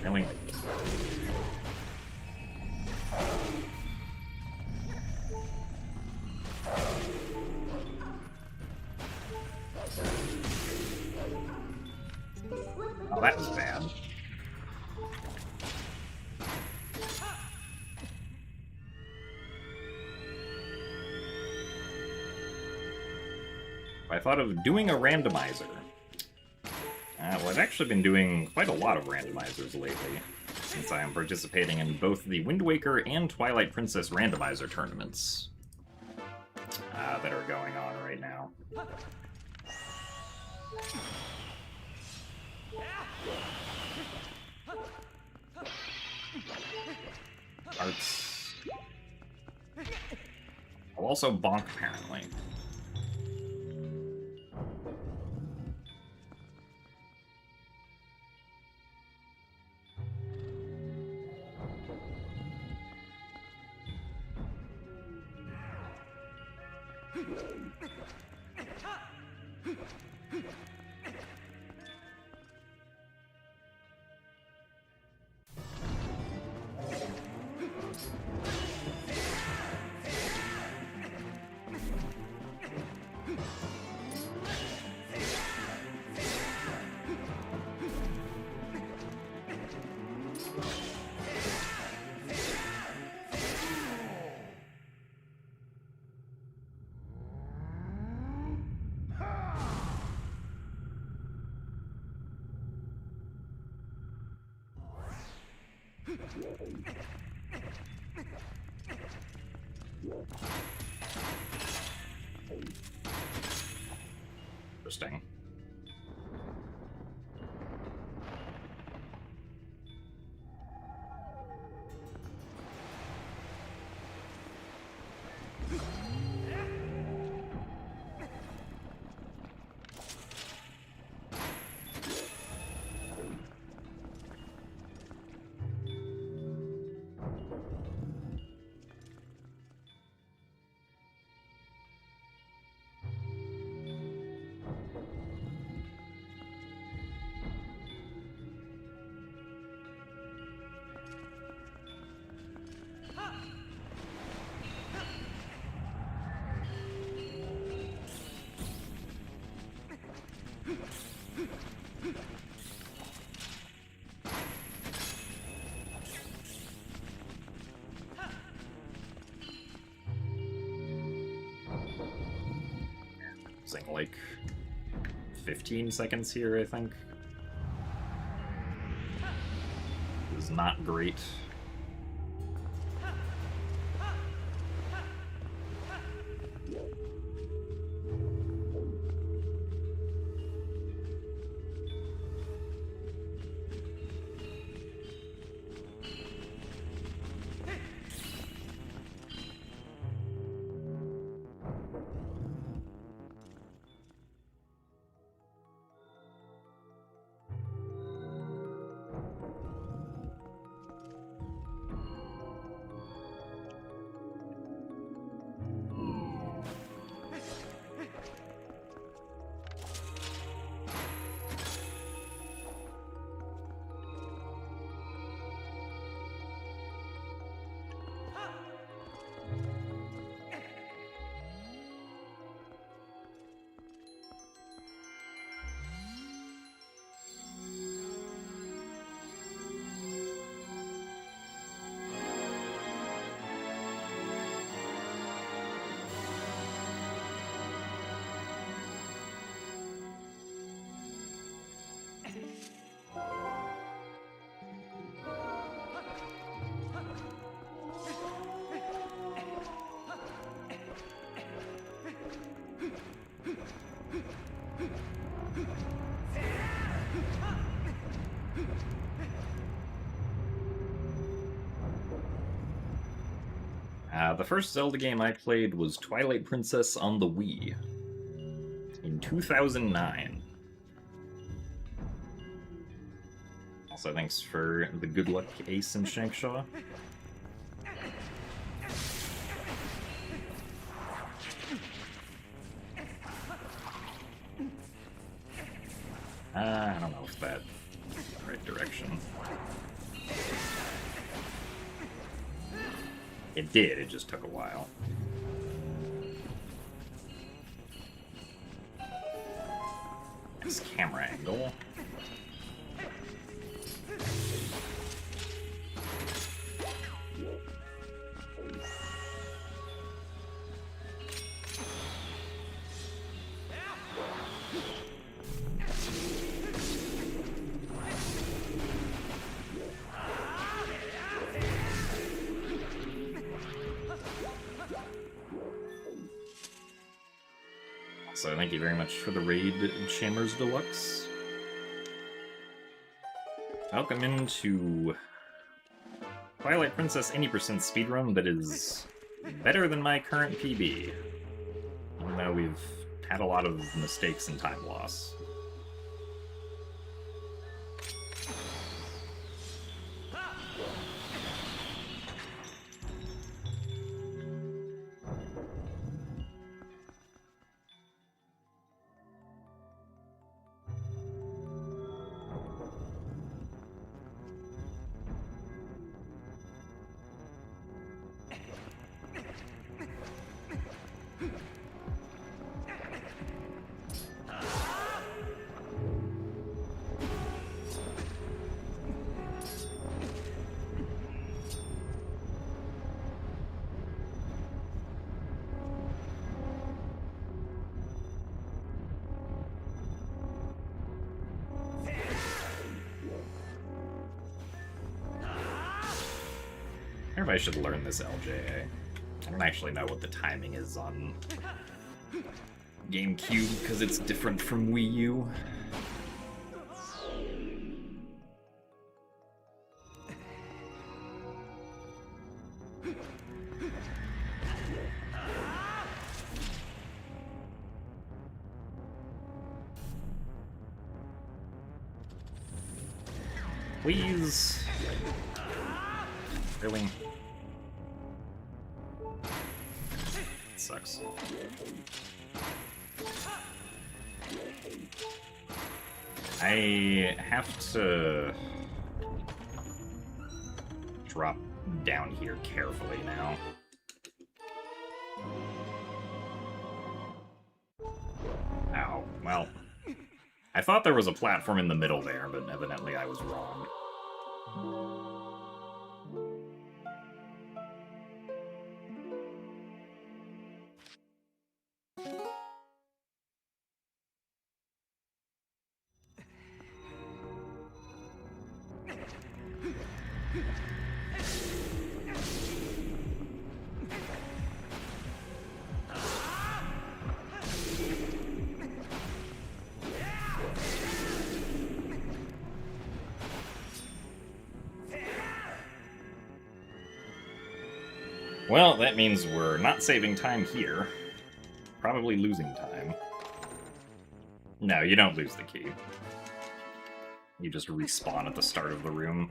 Really? Oh, that was bad. I thought of doing a randomizer. Well, I've actually been doing quite a lot of randomizers lately, since I am participating in both the Wind Waker and Twilight Princess randomizer tournaments that are going on right now. Arts. I'll also bonk, apparently. Interesting. Losing like 15 seconds here, I think. This is not great. The first Zelda game I played was Twilight Princess on the Wii in 2009. Also, thanks for the good luck, Ace and Shankshaw. I don't know if that's the right direction. It did, it just took a while. Nice camera angle. So thank you very much for the raid, Shammers Deluxe. Welcome into Twilight Princess Any speedrun that is better than my current PB. Even though we've had a lot of mistakes and time loss. I wonder if I should learn this LJA. I don't actually know what the timing is on GameCube, because it's different from Wii U. Please. Really? Sucks. I have to drop down here carefully now. Ow. Well, I thought there was a platform in the middle there, but evidently I was wrong. Well, that means we're not saving time here. Probably losing time. No, you don't lose the key. You just respawn at the start of the room.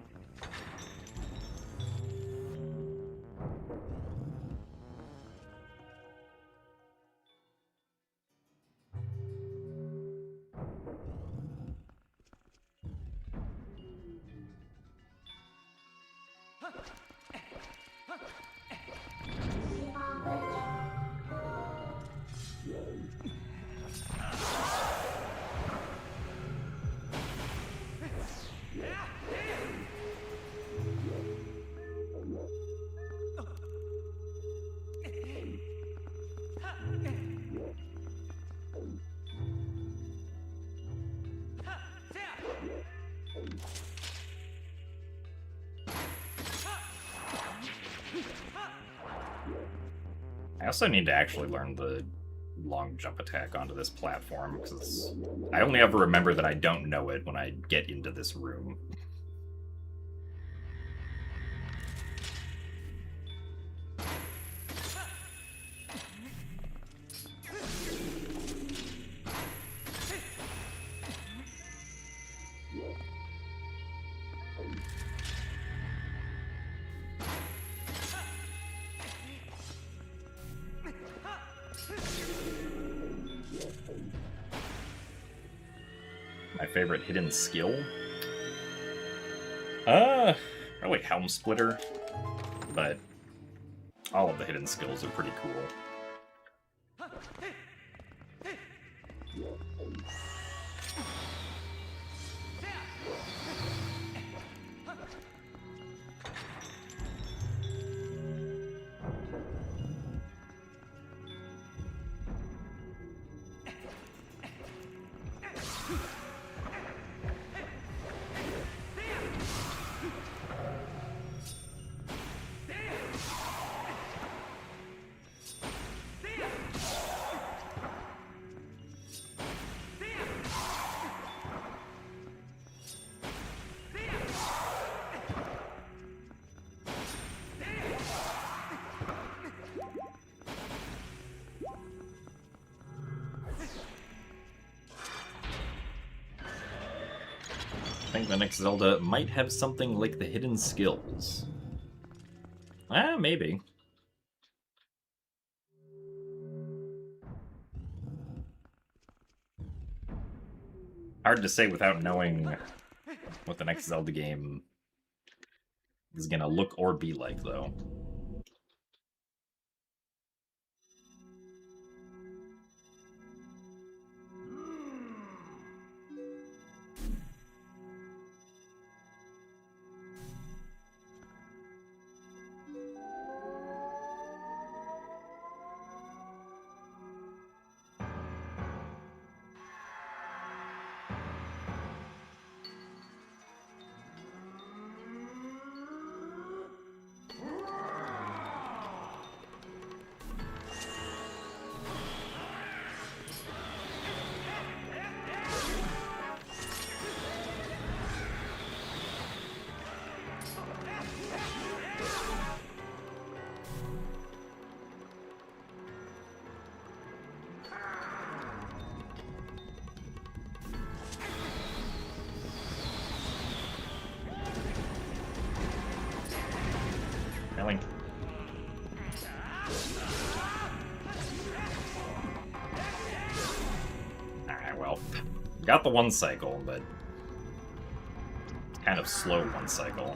I also need to actually learn the long jump attack onto this platform, because I only ever remember that I don't know it when I get into this room. My favorite hidden skill? Probably Helm Splitter, but all of the hidden skills are pretty cool. think the next Zelda might have something like the hidden skills. Maybe. Hard to say without knowing what the next Zelda game is gonna look or be like, though. Link. Alright, well, got the one cycle, but kind of slow one cycle.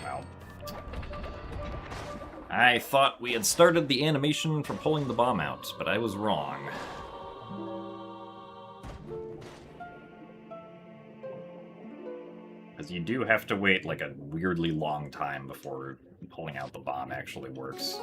Wow. I thought we had started the animation for pulling the bomb out, but I was wrong. Because you do have to wait like a weirdly long time before pulling out the bomb actually works.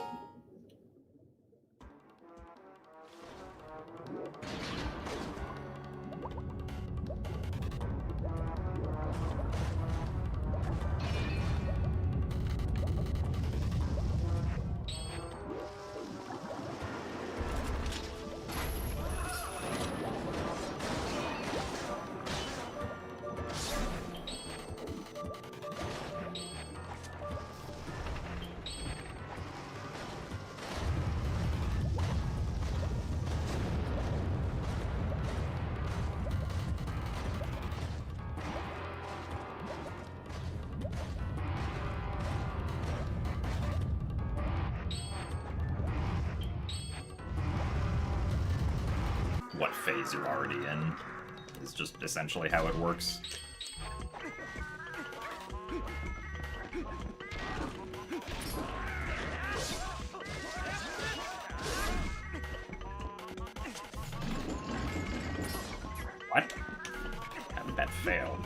What phase you're already in is just essentially how it works. What? How did that fail?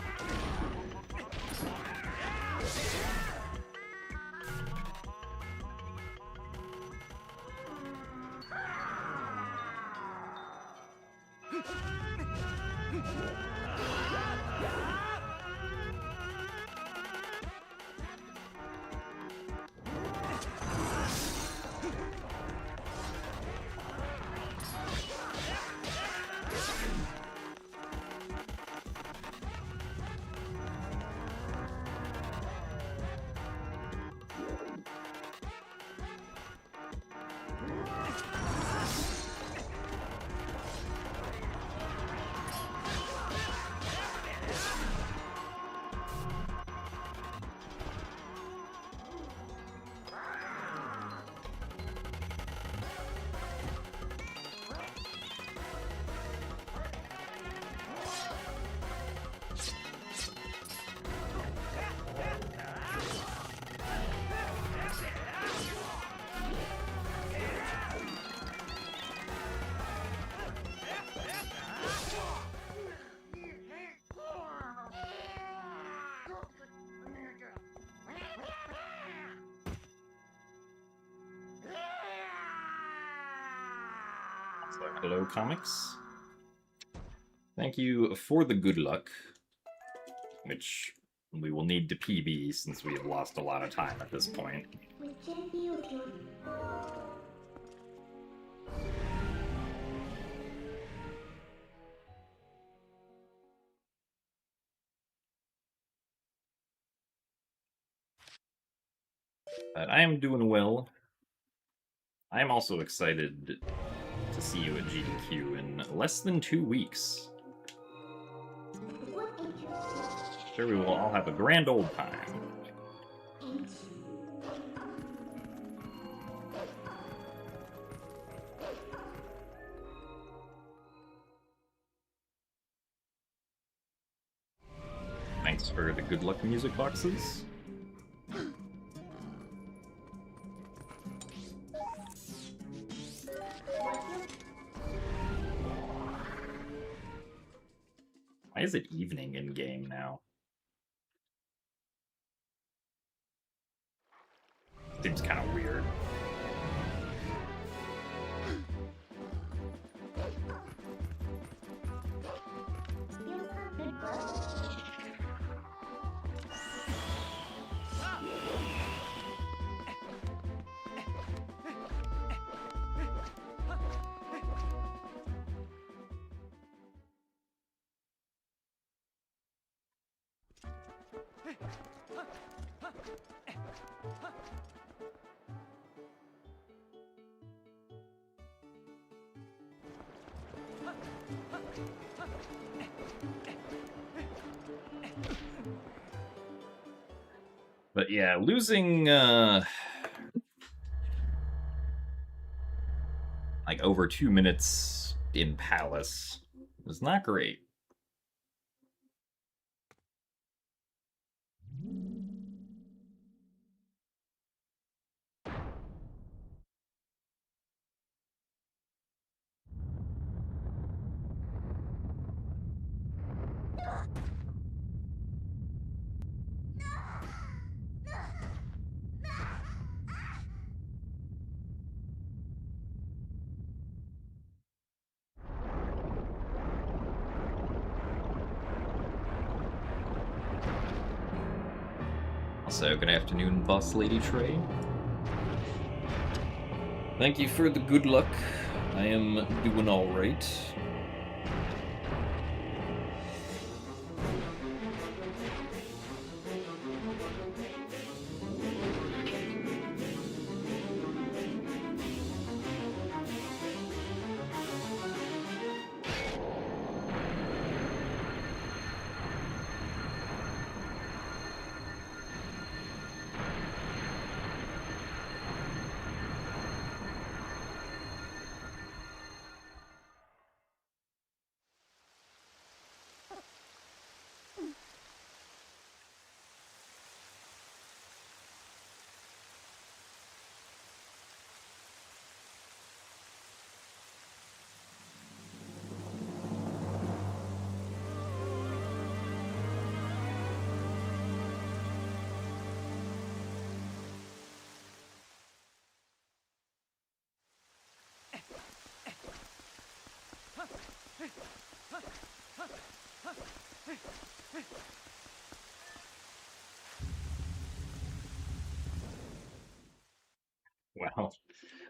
Hello, comics. Thank you for the good luck, which We will need to PB since we have lost a lot of time at this point. But I am doing well. I am also excited to see you at GDQ in less than 2 weeks. Sure, we will all have a grand old time. Thanks for the good luck music boxes. Why is it evening in game now? Seems kind of weird. But yeah, losing like over 2 minutes in Palace was not great. Also, good afternoon, Boss Lady Trey. Thank you for the good luck. I am doing all right. Well,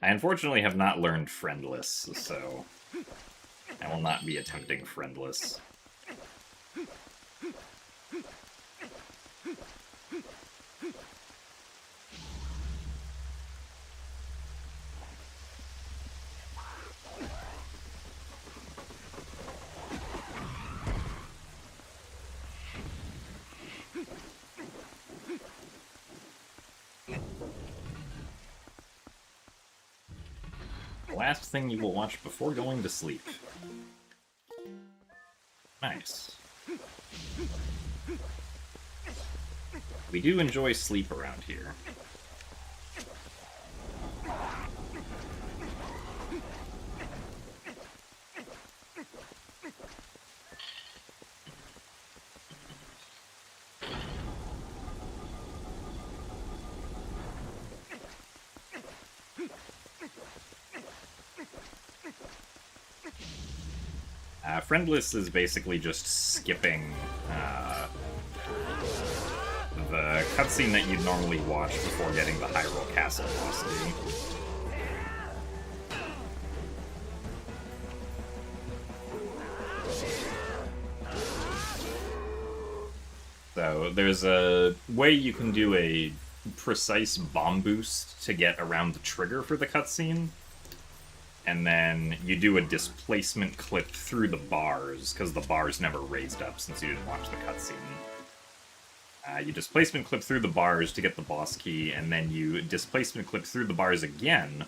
I unfortunately have not learned Friendless, so I will not be attempting Friendless. Last thing you will watch before going to sleep. Nice. We do enjoy sleep around here. Friendless is basically just skipping cutscene that you'd normally watch before getting the Hyrule Castle boss key. So there's a way you can do a precise bomb boost to get around the trigger for the cutscene, and then you do a displacement clip through the bars, because the bars never raised up since you didn't watch the cutscene. You displacement clip through the bars to get the boss key, and then you displacement clip through the bars again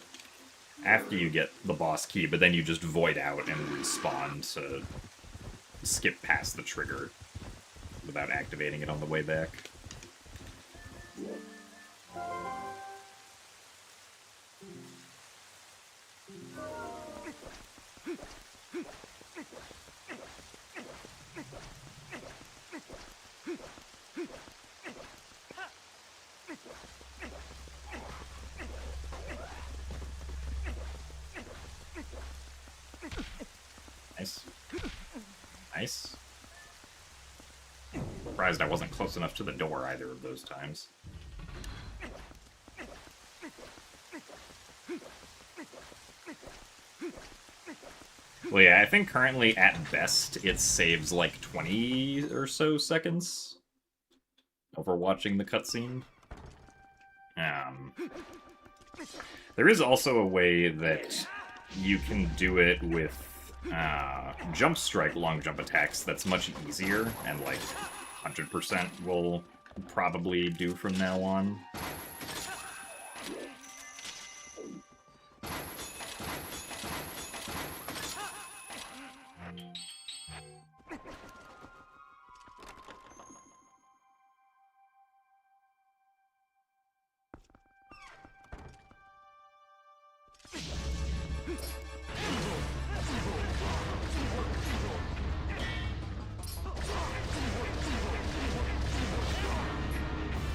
after you get the boss key, but then you just void out and respawn to skip past the trigger without activating it on the way back. Nice. Nice. Surprised I wasn't close enough to the door either of those times. Well, yeah, I think currently, at best, it saves like 20 or so seconds over watching the cutscene. There is also a way that you can do it with jump strike long jump attacks that's much easier, and like 100% will probably do from now on.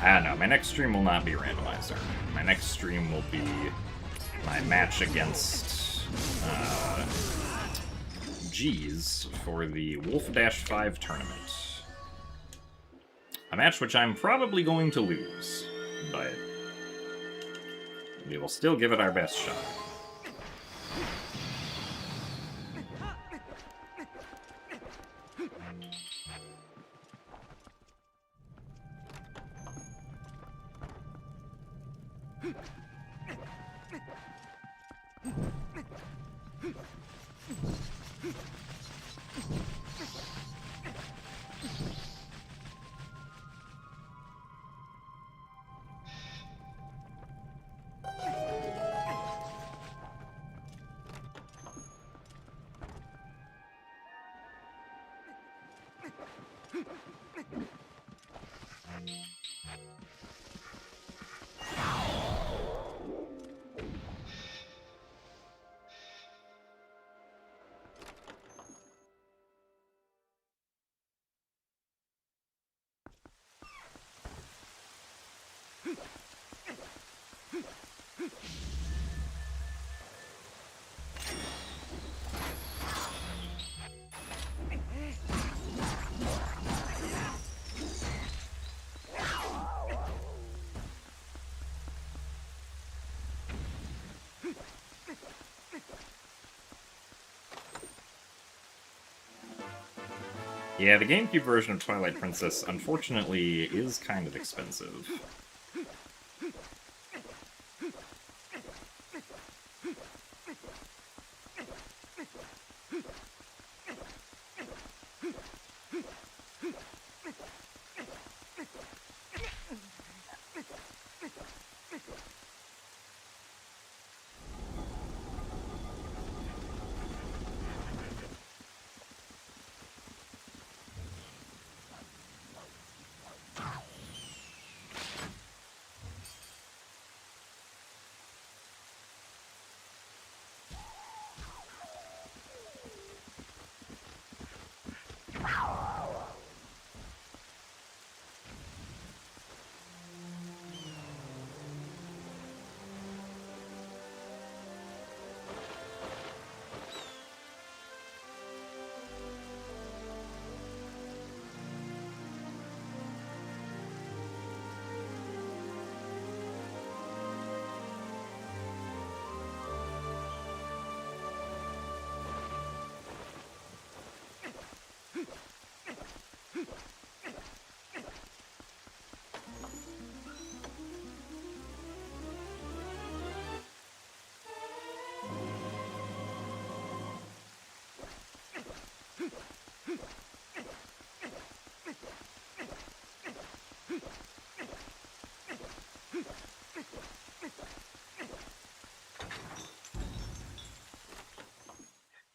I don't know, my next stream will not be randomizer. My next stream will be my match against G's for the Wolfdash 5 tournament. A match which I'm probably going to lose, but we will still give it our best shot. Yeah, the GameCube version of Twilight Princess, unfortunately, is kind of expensive.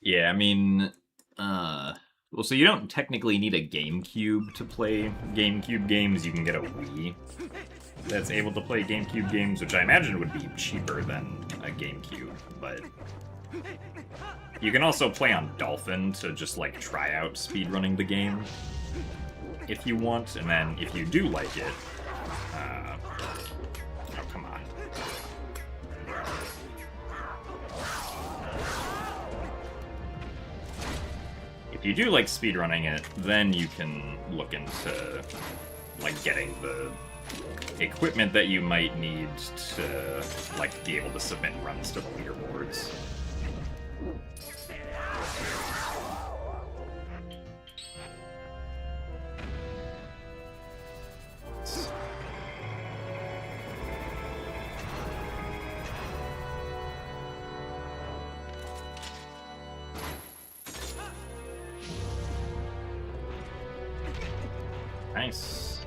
Yeah, I mean, well, so you don't technically need a GameCube to play GameCube games. You can get a Wii that's able to play GameCube games, which I imagine would be cheaper than a GameCube, but you can also play on Dolphin to just, like, try out speedrunning the game if you want, and then if you do like it, oh, come on. If you do like speedrunning it, then you can look into, like, getting the equipment that you might need to, like, be able to submit runs to the leaderboards. Nice.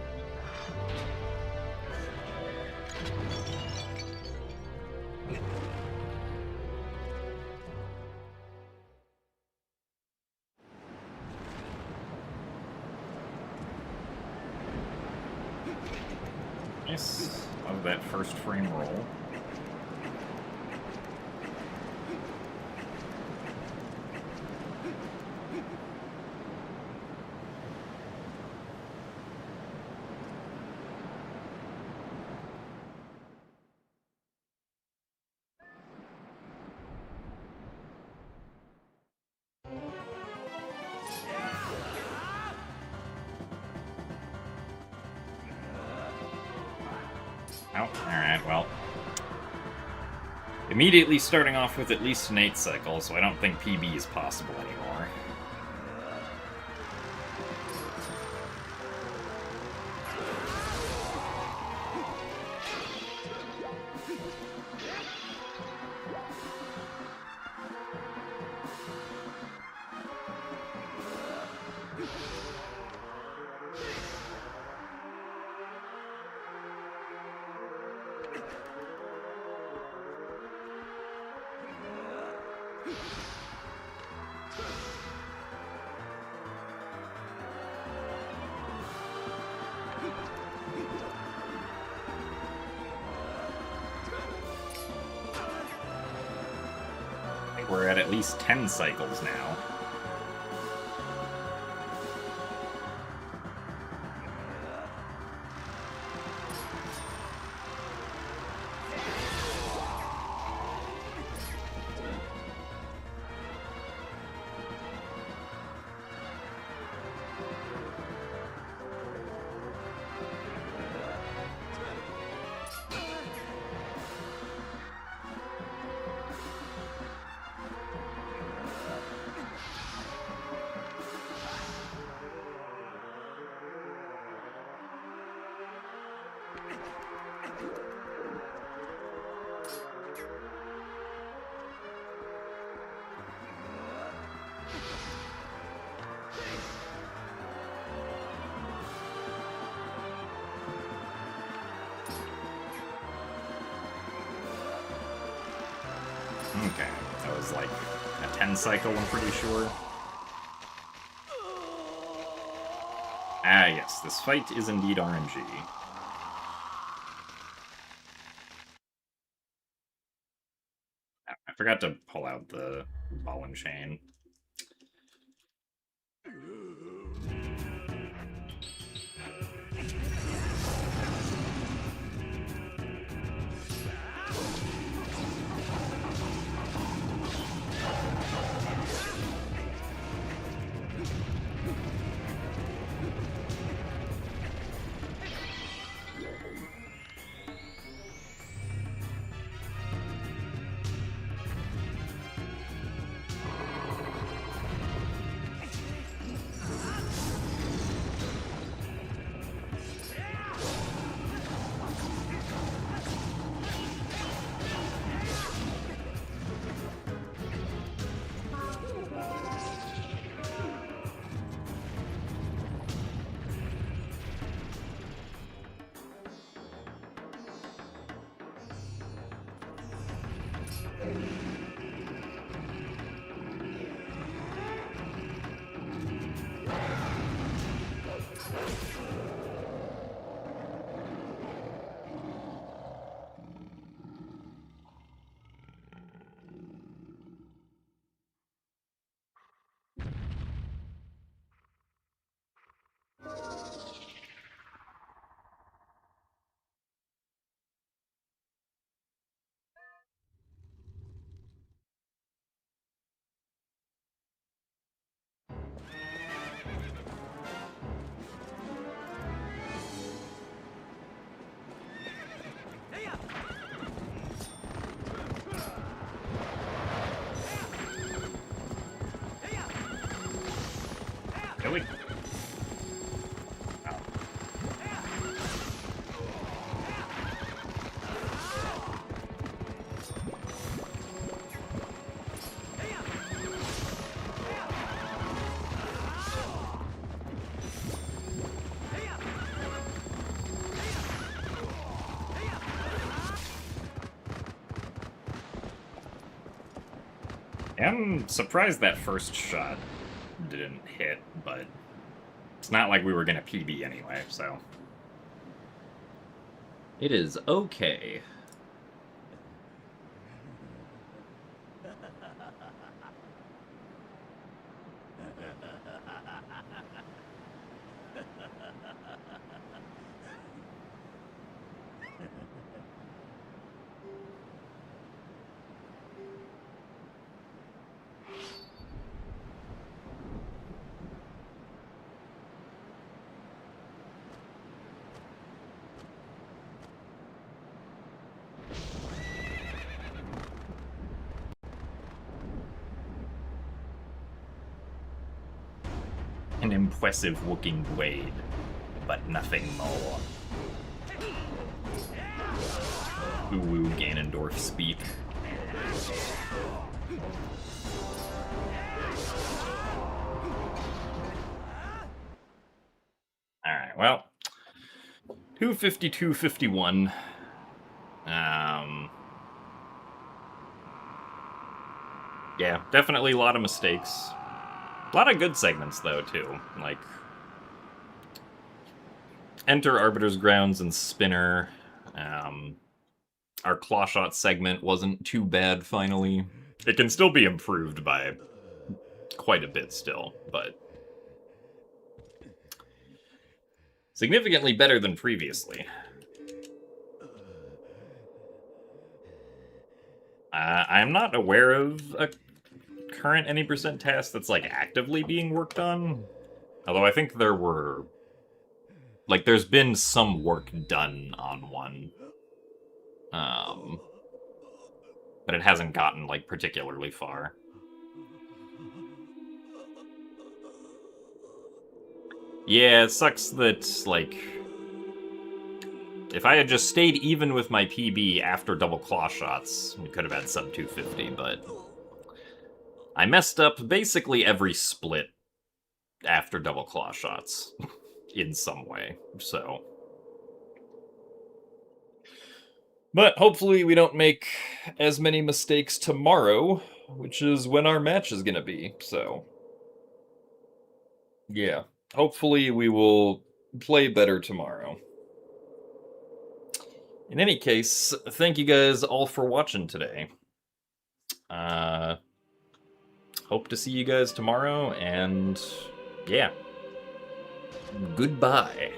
Nice. Love that first frame roll. Oh, alright, well. Immediately starting off with at least an 8 cycle, so I don't think PB is possible anymore. We're at least 10 cycles now. Okay, that was like a 10 cycle, I'm pretty sure. Ah, yes, this fight is indeed RNG. I forgot to pull out the ball and chain. Really? I'm surprised that first shot didn't hit, but it's not like we were gonna PB anyway, so. It is okay. An impressive looking blade, but nothing more. Ooh, Ganondorf speak. Alright, well. 252.51. Yeah, definitely a lot of mistakes. A lot of good segments, though, too. Like, Enter Arbiter's Grounds and Spinner. Our claw shot segment wasn't too bad, finally. It can still be improved by quite a bit still, but significantly better than previously. I'm not aware of a current any percent task that's, like, actively being worked on. Although I think there were... Like, there's been some work done on one. But it hasn't gotten, like, particularly far. Yeah, it sucks that, like... If I had just stayed even with my PB after double claw shots, we could have had sub 250, but... I messed up basically every split after double claw shots. In some way, so... But hopefully we don't make as many mistakes tomorrow, which is when our match is gonna be, so... Yeah, hopefully we will play better tomorrow. In any case, thank you guys all for watching today. Hope to see you guys tomorrow, and yeah. Goodbye.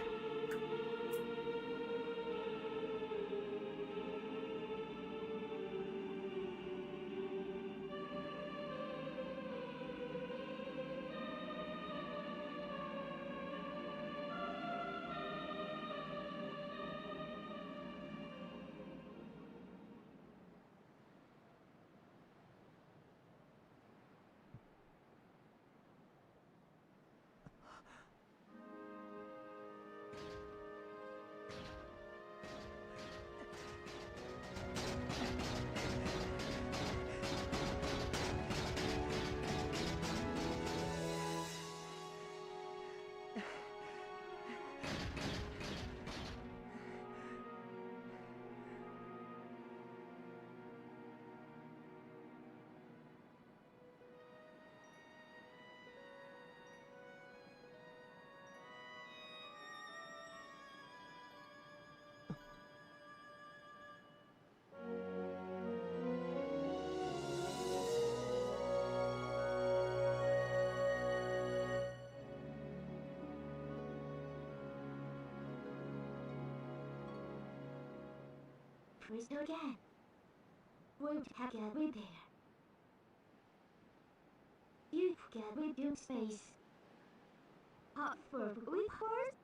crystal again. Won't get me there. You forget we do space. For we first?